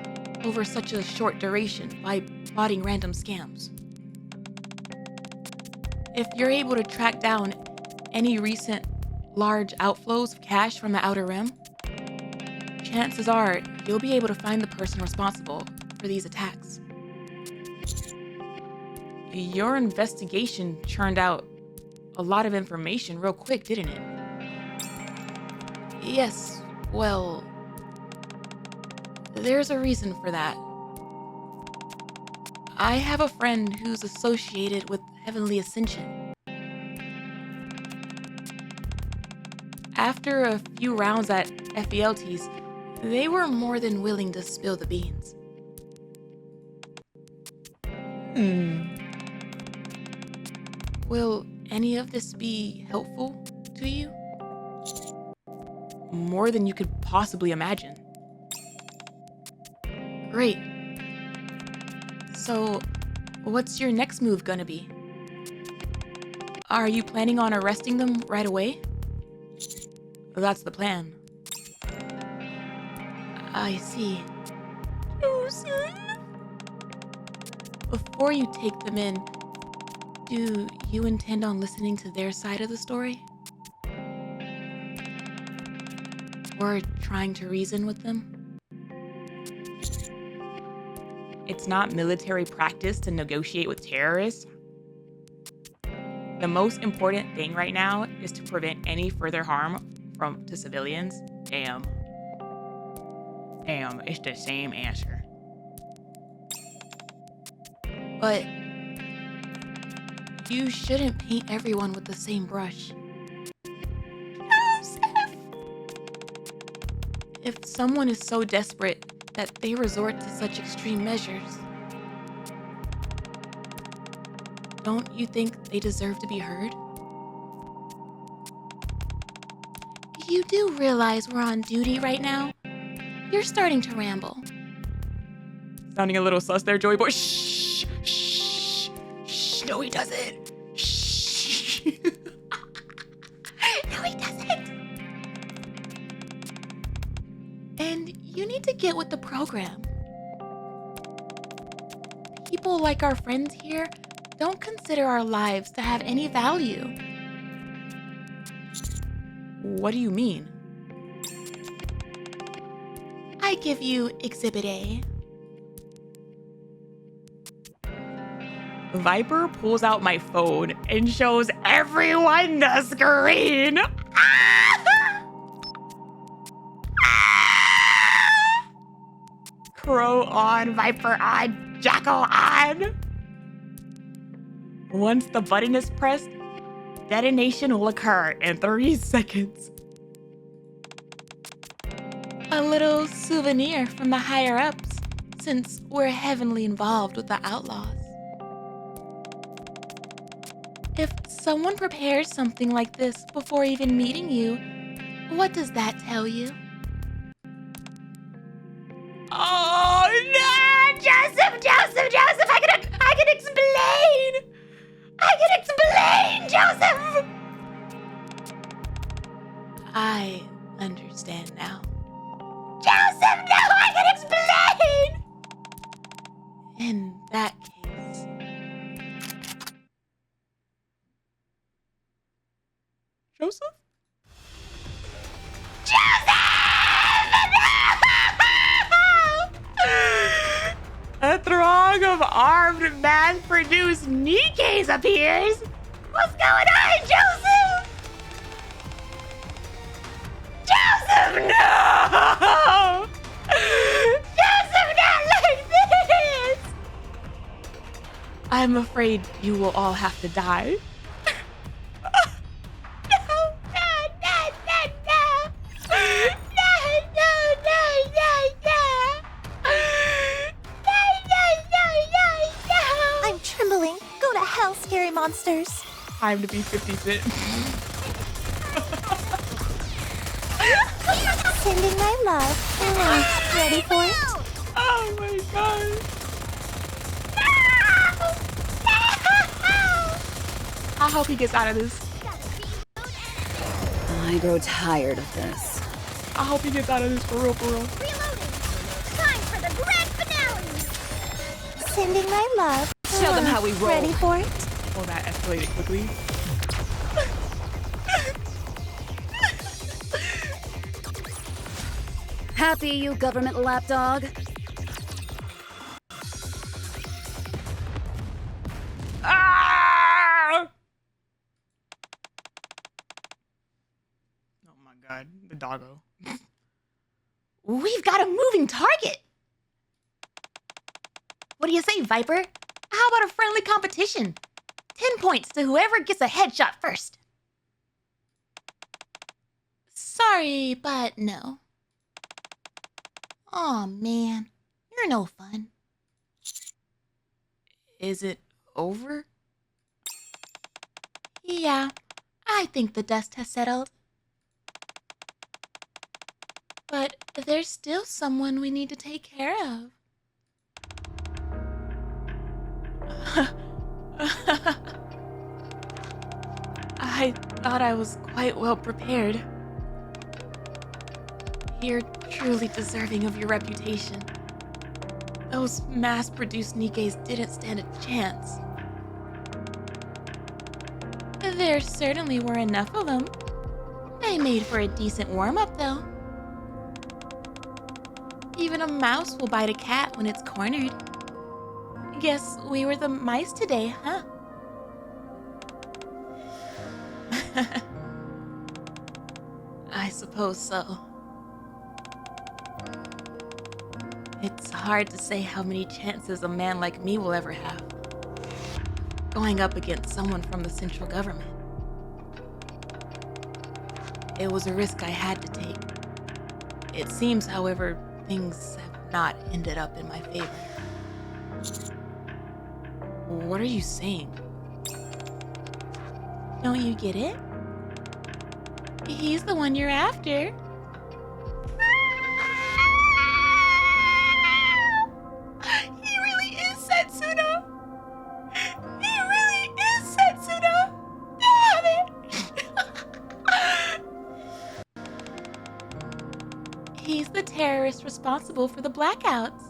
over such a short duration by plotting random scams. If you're able to track down any recent large outflows of cash from the Outer Rim, chances are you'll be able to find the person responsible for these attacks. Your investigation churned out a lot of information real quick, didn't it? Yes, well, there's a reason for that. I have a friend who's associated with Heavenly Ascension. After a few rounds at Ephialtes, they were more than willing to spill the beans. Will any of this be helpful to you? More than you could possibly imagine. Great. So, what's your next move gonna be? Are you planning on arresting them right away? That's the plan. I see. Joseph? Before you take them in, do you intend on listening to their side of the story? Or trying to reason with them? It's not military practice to negotiate with terrorists. The most important thing right now is to prevent any further harm to civilians. Damn, it's the same answer. But you shouldn't paint everyone with the same brush. Joseph! If someone is so desperate that they resort to such extreme measures, don't you think they deserve to be heard? You do realize we're on duty right now? You're starting to ramble. Sounding a little sus there, Joey boy. Shh, shh, shh. No, he doesn't. Shh. No, he doesn't. And you need to get with the program. People like our friends here don't consider our lives to have any value. What do you mean? I give you Exhibit A. Viper pulls out my phone and shows everyone the screen. Crow on, Viper on, Jackal on. Once the button is pressed, detonation will occur in 3 seconds. A little souvenir from the higher-ups, since we're heavily involved with the outlaws. If someone prepares something like this before even meeting you, what does that tell you? Oh no! Joseph! I can explain! Joseph! I understand now. Joseph, no! I can explain! In that case... Joseph? A throng of armed, mass-produced NIKKEs appears! What's going on, Joseph? Joseph, No! Joseph, not like this! I'm afraid you will all have to die. I'm trembling. Go to hell, scary monsters. Time to be 50 Cent. Sending my love. Ready for it? Oh my god. I hope he gets out of this. I grow tired of this. I hope he gets out of this for real, for real. Reloading! Time for the grand finale! Sending my love. Show them how we roll. Ready for it? Oh, that escalated quickly. Happy, you government lapdog? Ah! Oh my god, the doggo. We've got a moving target. What do you say, Viper? How about a friendly competition? 10 points to whoever gets a headshot first. Sorry, but no. Aw, man. You're no fun. Is it over? Yeah, I think the dust has settled. But there's still someone we need to take care of. I thought I was quite well prepared. You're truly deserving of your reputation. Those mass-produced Nikkes didn't stand a chance. There certainly were enough of them. They made for a decent warm-up, though. Even a mouse will bite a cat when it's cornered. Guess we were the mice today, huh? I suppose so. It's hard to say how many chances a man like me will ever have, going up against someone from the central government. It was a risk I had to take. It seems, however, things have not ended up in my favor. What are you saying? Don't you get it? He's the one you're after. He really is Setsuna! He really is Setsuna! Damn it! He's the terrorist responsible for the blackouts.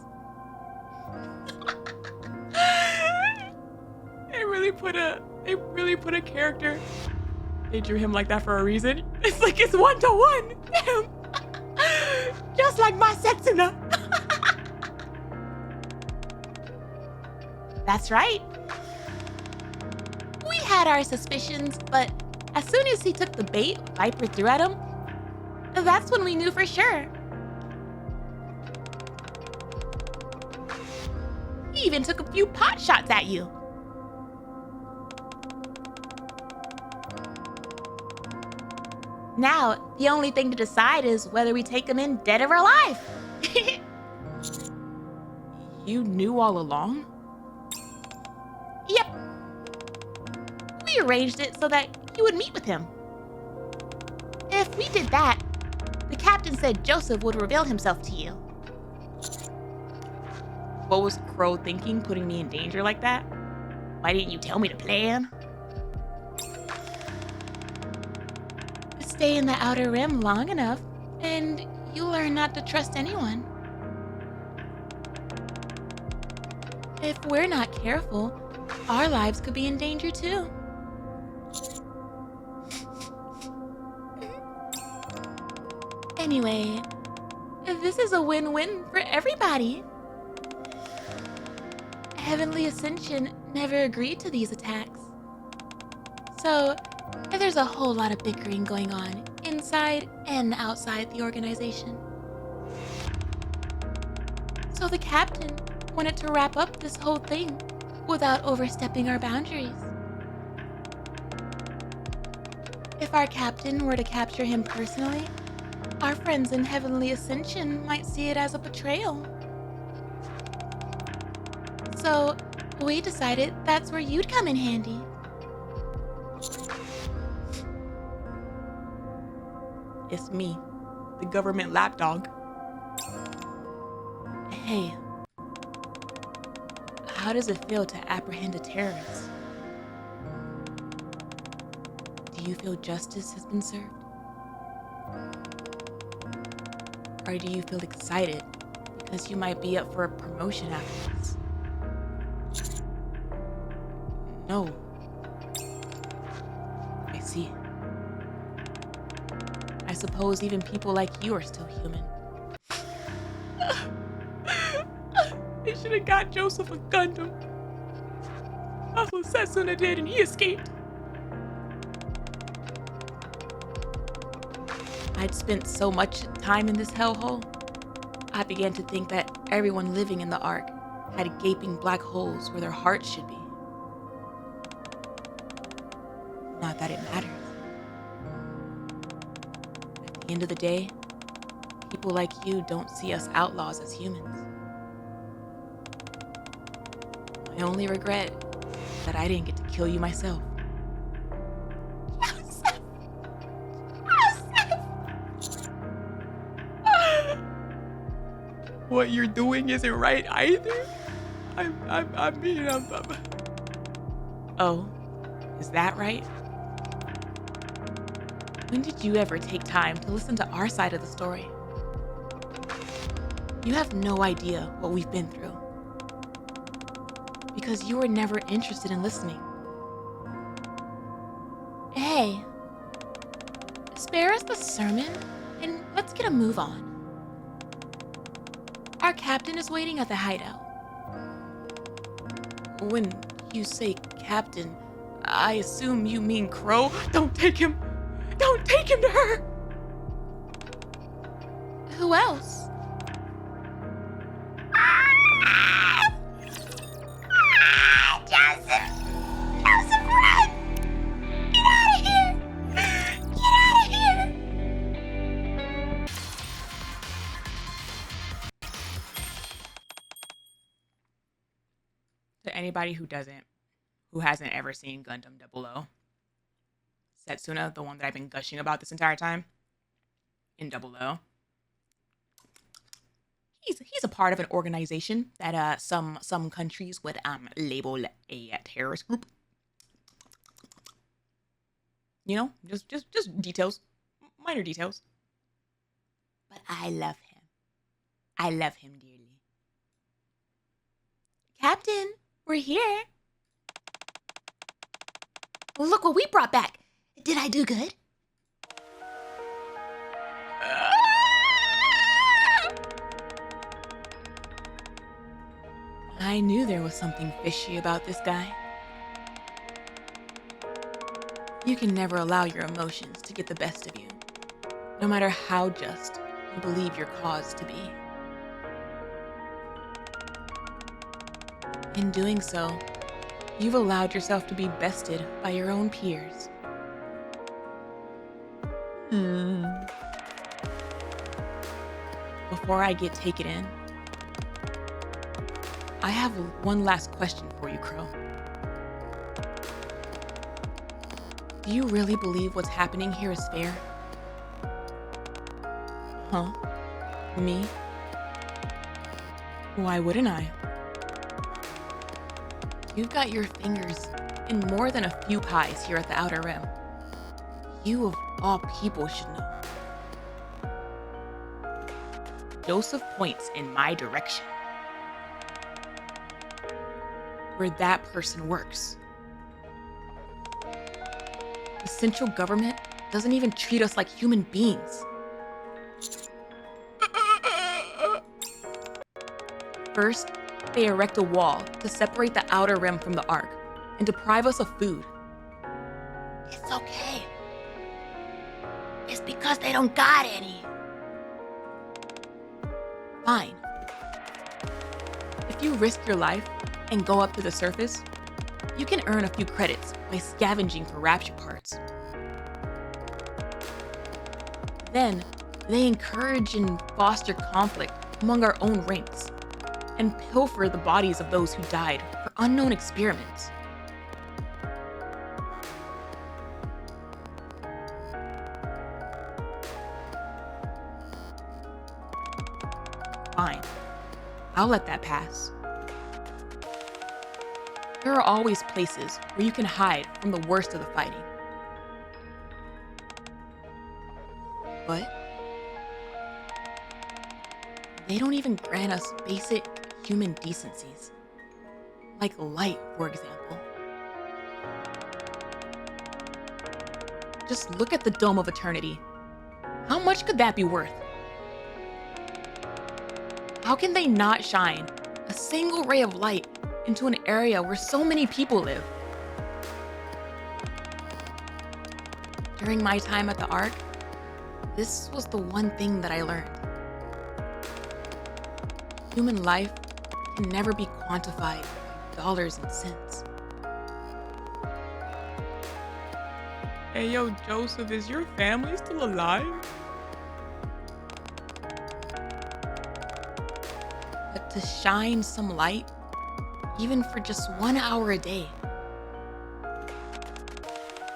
They really put a character. They drew him like that for a reason. It's like it's 1-to-1. Damn. Just like my Setsuna. That's right. We had our suspicions, but as soon as he took the bait Viper threw at him, that's when we knew for sure. He even took a few pot shots at you. Now, the only thing to decide is whether we take him in dead or alive. You knew all along? Yep. We arranged it so that you would meet with him. If we did that, the captain said Joseph would reveal himself to you. What was Crow thinking, putting me in danger like that? Why didn't you tell me the plan? Stay in the Outer Rim long enough, and you learn not to trust anyone. If we're not careful, our lives could be in danger too. Anyway, this is a win-win for everybody. Heavenly Ascension never agreed to these attacks. So, there's a whole lot of bickering going on inside and outside the organization. So the captain wanted to wrap up this whole thing without overstepping our boundaries. If our captain were to capture him personally, our friends in Heavenly Ascension might see it as a betrayal. So we decided that's where you'd come in handy. It's me, the government lapdog. Hey, how does it feel to apprehend a terrorist? Do you feel justice has been served? Or do you feel excited because you might be up for a promotion afterwards? No. I see. I suppose even people like you are still human. They should have got Joseph a Gundam. That's what Setsuna did and he escaped. I'd spent so much time in this hellhole, I began to think that everyone living in the Ark had gaping black holes where their hearts should be. Not that it matters. At the end of the day, people like you don't see us outlaws as humans. My only regret is that I didn't get to kill you myself. What you're doing isn't right either. Oh, is that right? When did you ever take time to listen to our side of the story? You have no idea what we've been through. Because you were never interested in listening. Hey, spare us the sermon and let's get a move on. Our captain is waiting at the hideout. When you say captain, I assume you mean Crow. Don't take him! Don't take him to her! Who else? Joseph! Joseph, run! Get out of here! Get out of here! To anybody who hasn't ever seen Gundam 00, Setsuna, the one that I've been gushing about this entire time, in 00, he's a part of an organization that some countries would label a terrorist group. You know, just details, minor details. But I love him. I love him dearly. Captain, we're here. Look what we brought back. Did I do good? I knew there was something fishy about this guy. You can never allow your emotions to get the best of you, no matter how just you believe your cause to be. In doing so, you've allowed yourself to be bested by your own peers. Before I get taken in, I have one last question for you, Crow. Do you really believe what's happening here is fair? Huh? Me? Why wouldn't I? You've got your fingers in more than a few pies here at the Outer Rim. You of all people should know. Joseph points in my direction, where that person works. The central government doesn't even treat us like human beings. First, they erect a wall to separate the Outer Rim from the Ark and deprive us of food. It's okay. It's because they don't got any. Fine. If you risk your life and go up to the surface, you can earn a few credits by scavenging for rapture parts. Then, they encourage and foster conflict among our own ranks and pilfer the bodies of those who died for unknown experiments. Fine. I'll let that pass. There are always places where you can hide from the worst of the fighting. But they don't even grant us basic human decencies, like light, for example. Just look at the Dome of Eternity. How much could that be worth? How can they not shine a single ray of light into an area where so many people live? During my time at the Ark, this was the one thing that I learned. Human life can never be quantified by dollars and cents. Hey, yo, Joseph, is your family still alive? But to shine some light, even for just 1 hour a day,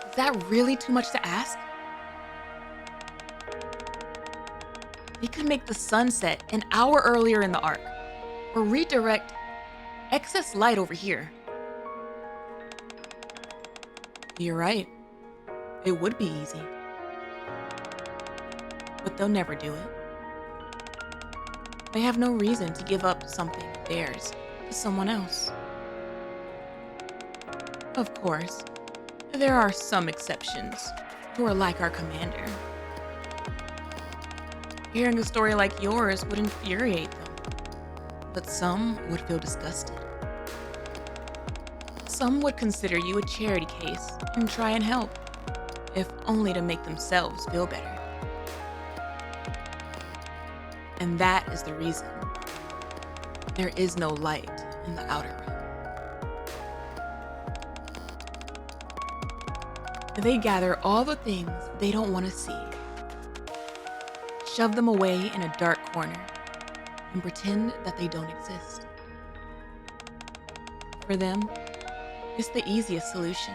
is that really too much to ask? They could make the sun set an hour earlier in the Ark, or redirect excess light over here. You're right. It would be easy. But they'll never do it. They have no reason to give up something theirs to someone else. Of course, there are some exceptions who are like our commander. Hearing a story like yours would infuriate them, but some would feel disgusted. Some would consider you a charity case and try and help, if only to make themselves feel better. And that is the reason there is no light in the outer rim. They gather all the things they don't want to see, shove them away in a dark corner, and pretend that they don't exist. For them, it's the easiest solution.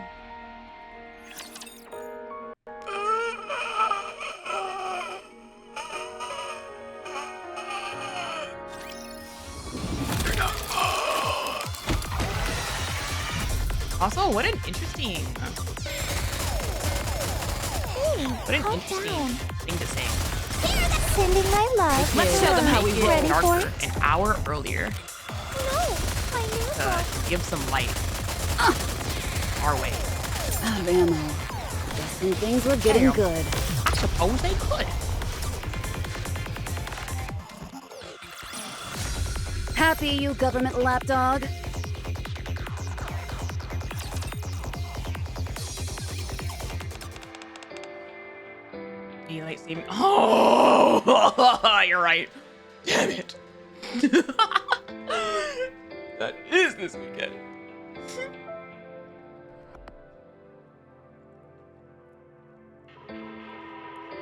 Also, what an interesting Calm down. thing to say. Sending my love. Let's show them how we roll Ready for darker it? an hour earlier No, I knew to that. give some light our way. Out of ammo. Guessing things were getting Damn. good. I suppose they could. Happy, you government lapdog? Daylight saving. Oh, you're right. Damn it. That is this weekend.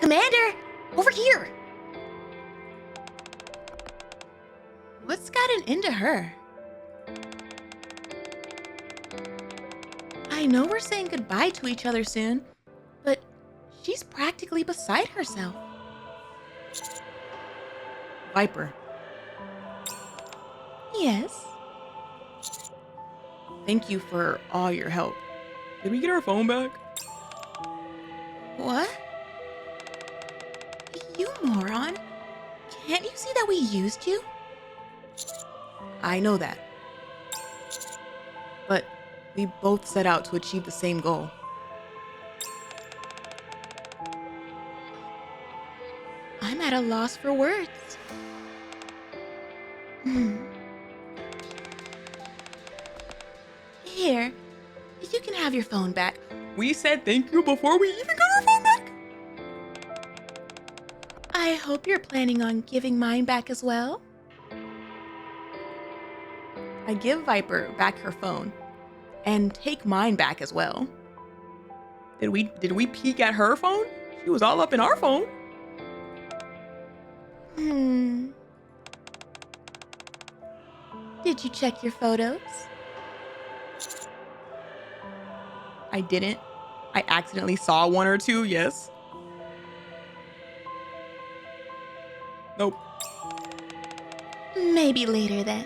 Commander, over here. What's gotten into her? I know we're saying goodbye to each other soon, but she's practically beside herself. Viper, Yes. thank you for all your help. Did we get our phone back? What? You moron. Can't you see that we used you? I know that. But we both set out to achieve the same goal. I'm at a loss for words. Here, you can have your phone back. We said thank you before we even got our phone back. I hope you're planning on giving mine back as well. I give Viper back her phone and take mine back as well. Did we peek at her phone? She was all up in our phone. Did you check your photos? I didn't. I accidentally saw one or two, yes. Nope. Maybe later then.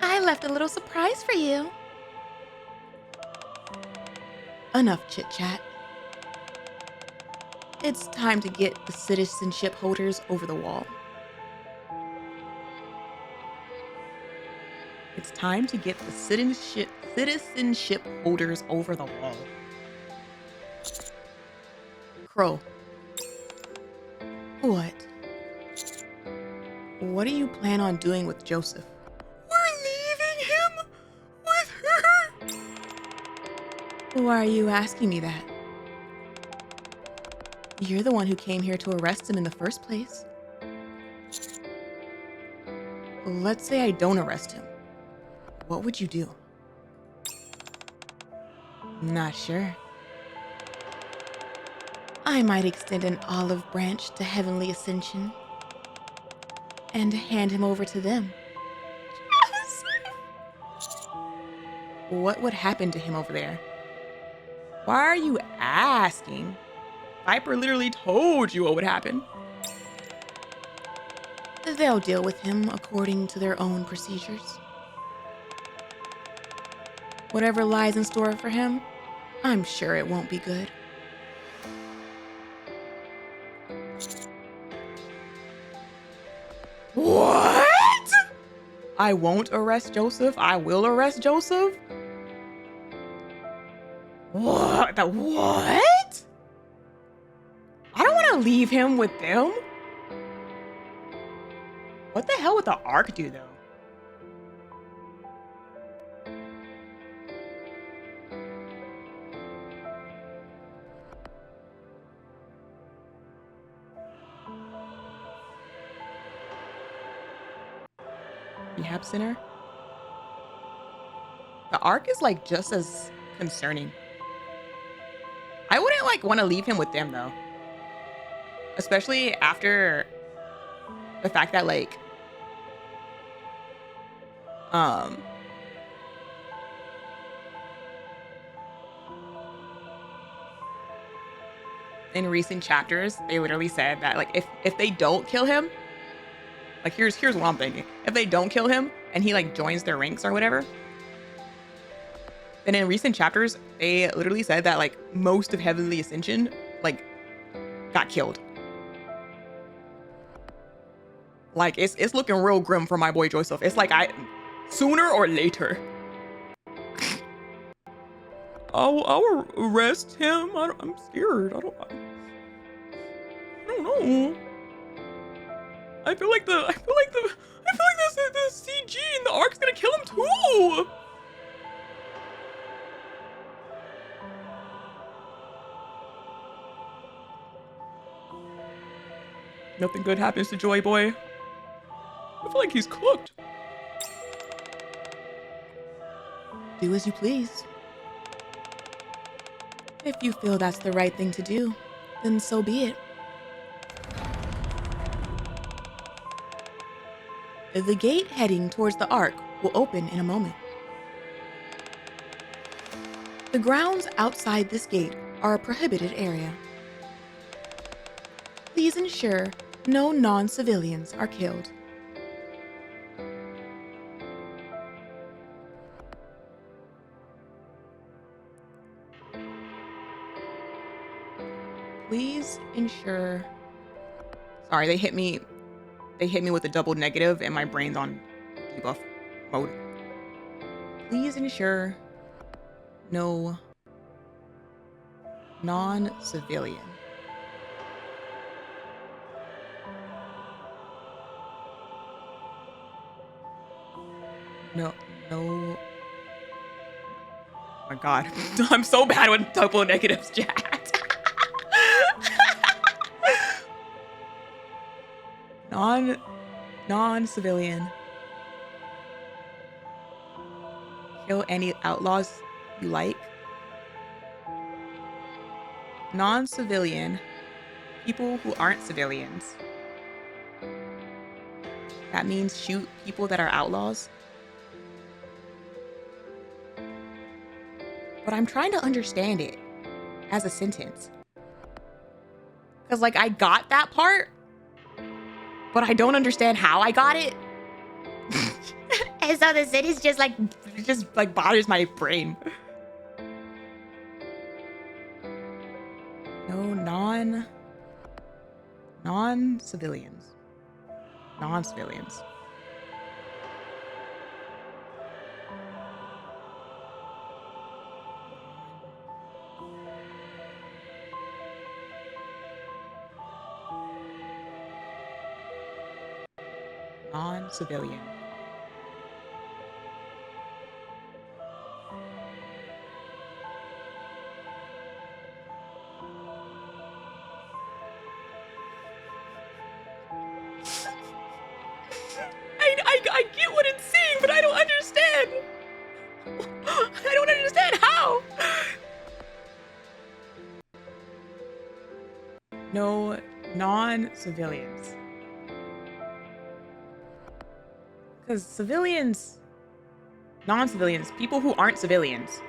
I left a little surprise for you. Enough chit-chat. It's time to get the citizenship holders over the wall. It's time to get the citizenship holders over the wall. Crow. What? What do you plan on doing with Joseph? We're leaving him with her. Why are you asking me that? You're the one who came here to arrest him in the first place. Let's say I don't arrest him. What would you do? Not sure. I might extend an olive branch to Heavenly Ascension and hand him over to them. What would happen to him over there? Why are you asking? Viper literally told you what would happen. They'll deal with him according to their own procedures. Whatever lies in store for him, I'm sure it won't be good. What? I won't arrest Joseph. I will arrest Joseph? What? What? I don't want to leave him with them. What the hell would the Ark do, though? Rehab center? The Ark is like just as concerning. I wouldn't like want to leave him with them though. Especially after the fact that like in recent chapters they literally said that like if they don't kill him, like here's what I'm thinking. If they don't kill him and he like joins their ranks or whatever, then in recent chapters they literally said that like most of Heavenly Ascension like got killed. Like it's looking real grim for my boy Joseph. It's like sooner or later I'll arrest him. I'm scared. I don't know. I feel like the CG in the Ark's gonna kill him too. Nothing good happens to Joy Boy. I feel like he's cooked. Do as you please. If you feel that's the right thing to do, then so be it. The gate heading towards the Ark will open in a moment. The grounds outside this gate are a prohibited area. Please ensure no non-civilians are killed. Please ensure... Sorry, they hit me with a double negative and my brain's on debuff mode. Please ensure no non-civilian. No. Oh my god. I'm so bad with double negatives, chat. Non-civilian. Kill any outlaws you like. Non-civilian. People who aren't civilians. That means shoot people that are outlaws. But I'm trying to understand it as a sentence. Because, like, I got that part, but I don't understand how I got it. And so the sentence just bothers my brain. No, non-civilians. Non-civilians. Non-civilian. I get what it's saying, but I don't understand. I don't understand how. No non-civilians. Because civilians, non-civilians, people who aren't civilians.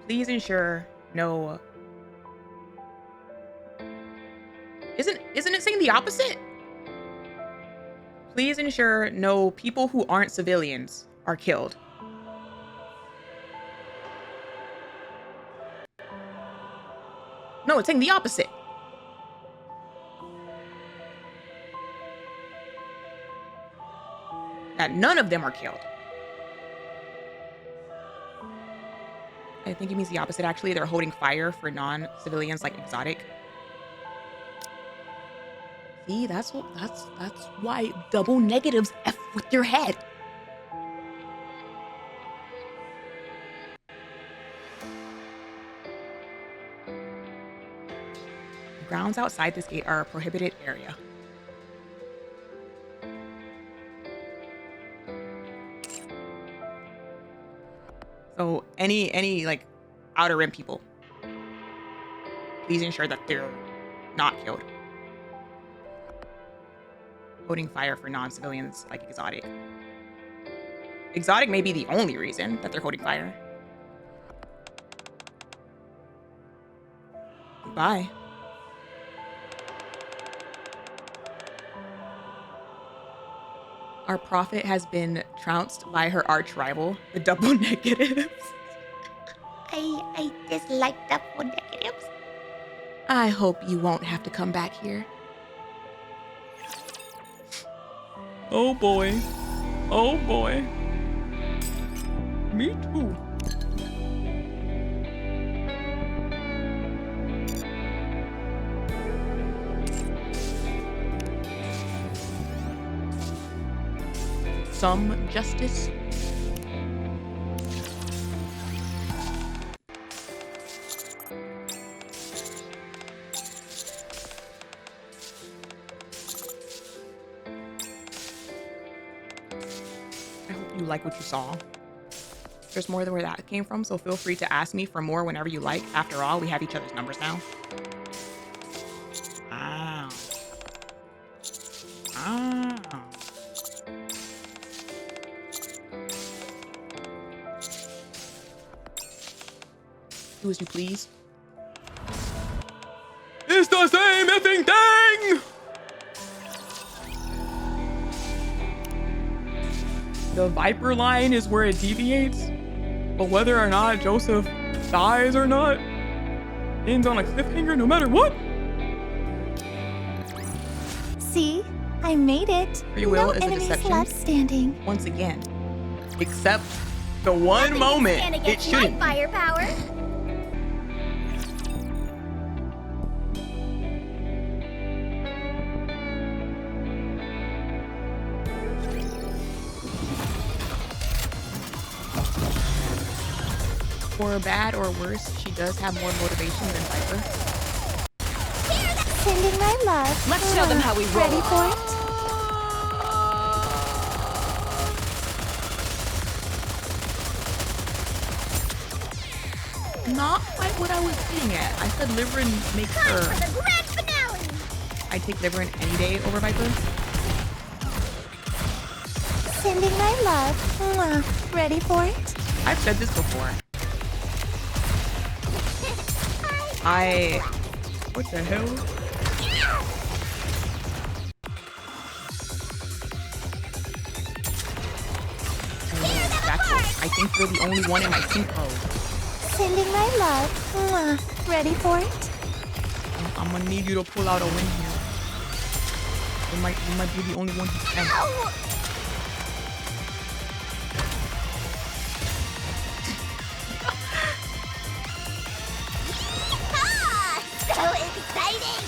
Please ensure no. Isn't it saying the opposite? Please ensure no people who aren't civilians are killed. No, it's saying the opposite. That none of them are killed. I think it means the opposite, actually. They're holding fire for non-civilians, like exotic. See, that's why double negatives F with your head. Grounds outside this gate are a prohibited area. So any like outer rim people, please ensure that they're not killed. Holding fire for non-civilians like exotic. Exotic may be the only reason that they're holding fire. Goodbye. Our prophet has been trounced by her arch rival, the double negatives. I dislike double negatives. I hope you won't have to come back here. Oh boy. Oh boy. Me too. Some justice. I hope you like what you saw. There's more than where that came from, so feel free to ask me for more whenever you like. After all, we have each other's numbers now. Wow. Wow. Do as you please. It's the same effing thing! The Viper line is where it deviates, but whether or not Joseph dies or not ends on a cliffhanger no matter what. See? I made it. Free will no is a enemies deception. left standing. Once again, except the one moment it shouldn't. Firepower. For bad or worse, she does have more motivation than Viper. Sending my love. Let's show them how we roll. Ready for it? Not quite what I was getting at. I said Liverin makes Time her. for the grand finale. I take Liverin any day over Viper. Sending my love. Mwah. Ready for it? I've said this before. What the hell? I think you're the only one in my synchro. Sending my love. Mwah. Ready for it? I'm gonna need you to pull out a win here. You might be the only one who can. So exciting!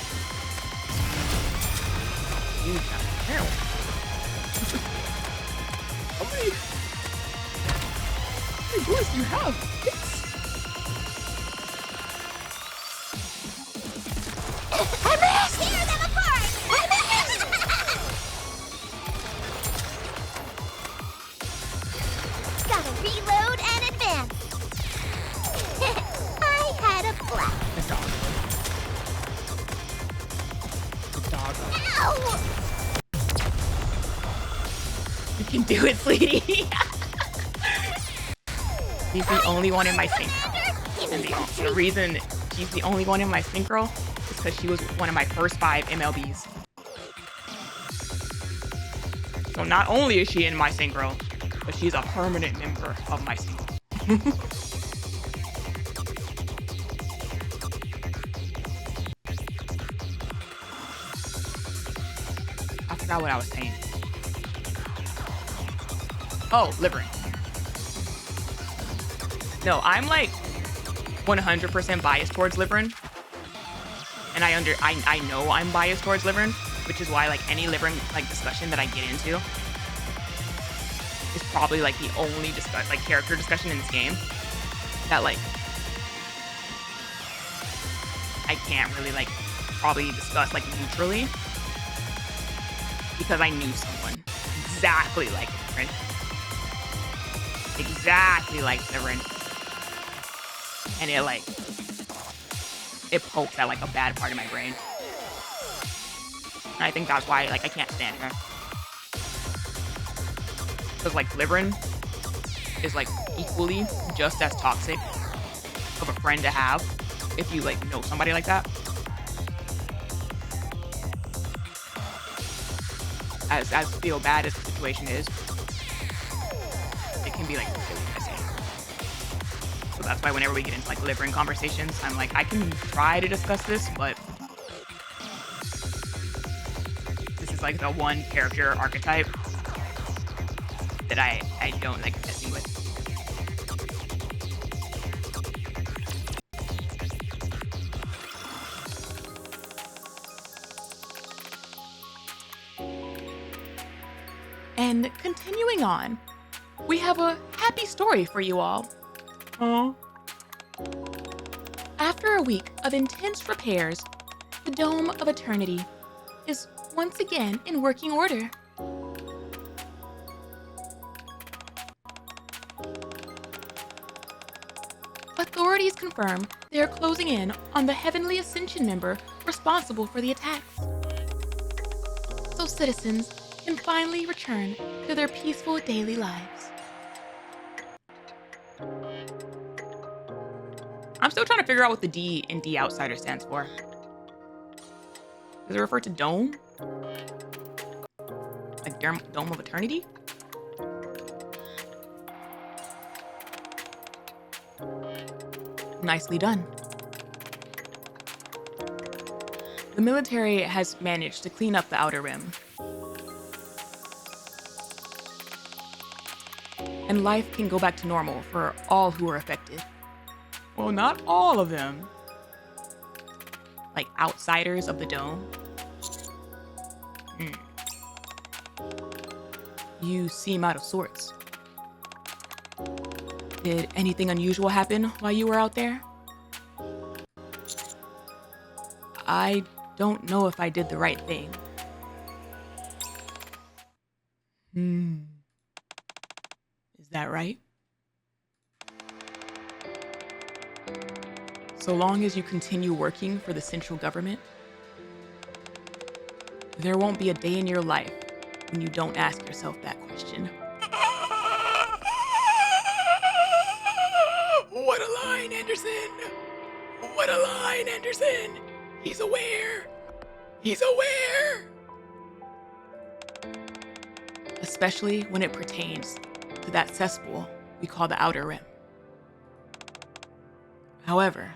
Dude, hell. How many bullets do you have? Tear them apart! Gotta reload and advance. I had a blast. The dog. The dog. Ow! You can do it, sweetie. She's the only one in my synchro. And the reason she's the only one in my synchro is because she was one of my first 5 MLBs. So not only is she in my synchro, but she's a permanent member of my synchro. forgot what I was saying. Oh, Liverin. No, I'm like 100% biased towards Liverin. And I know I'm biased towards Liverin, which is why like any Liverin like discussion that I get into is probably like the only character discussion in this game that like I can't really like probably discuss like neutrally, because I knew someone exactly like Liverin. Exactly like Liverin. And it pokes at like a bad part of my brain. And I think that's why like I can't stand her. Because like Liverin is like equally just as toxic of a friend to have if you like know somebody like that. As feel bad as the situation is, it can be like really messy. So that's why whenever we get into like Liverin conversations, I'm like, I can try to discuss this, but this is like the one character archetype that I don't like messing with. And continuing on, we have a happy story for you all. Oh. After a week of intense repairs, the Dome of Eternity is once again in working order. Authorities confirm they are closing in on the Heavenly Ascension member responsible for the attacks, so citizens can finally return to their peaceful daily lives. I'm still trying to figure out what the D in D Outsider stands for. Does it refer to dome? Like Dome of Eternity? Nicely done. The military has managed to clean up the Outer Rim. And life can go back to normal for all who are affected. Well, not all of them. Like outsiders of the dome. You seem out of sorts. Did anything unusual happen while you were out there? I don't know if I did the right thing. Is that right? So long as you continue working for the central government, there won't be a day in your life when you don't ask yourself that question. What a line, Anderson! What a line, Anderson! He's aware! He's aware! Especially when it pertains to that cesspool we call the Outer Rim. However,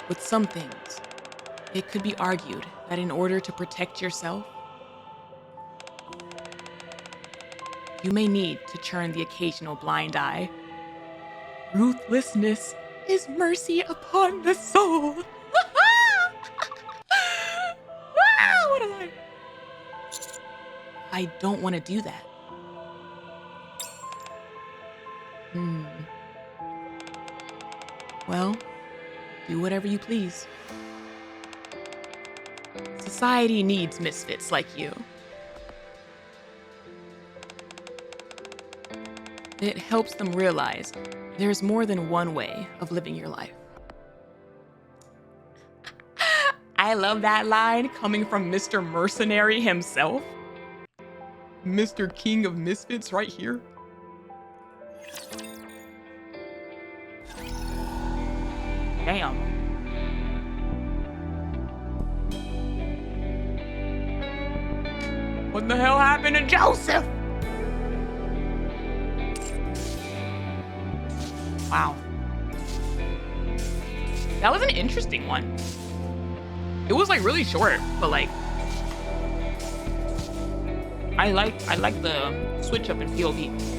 with some things, it could be argued that in order to protect yourself, you may need to turn the occasional blind eye. Ruthlessness is mercy upon the soul. What a line. I don't want to do that. Well, do whatever you please. Society needs misfits like you. It helps them realize there's more than one way of living your life. I love that line coming from Mr. Mercenary himself. Mr. King of Misfits right here. Damn. What the hell happened to Joseph? Wow. That was an interesting one. It was like really short, but like I like the switch up in POV.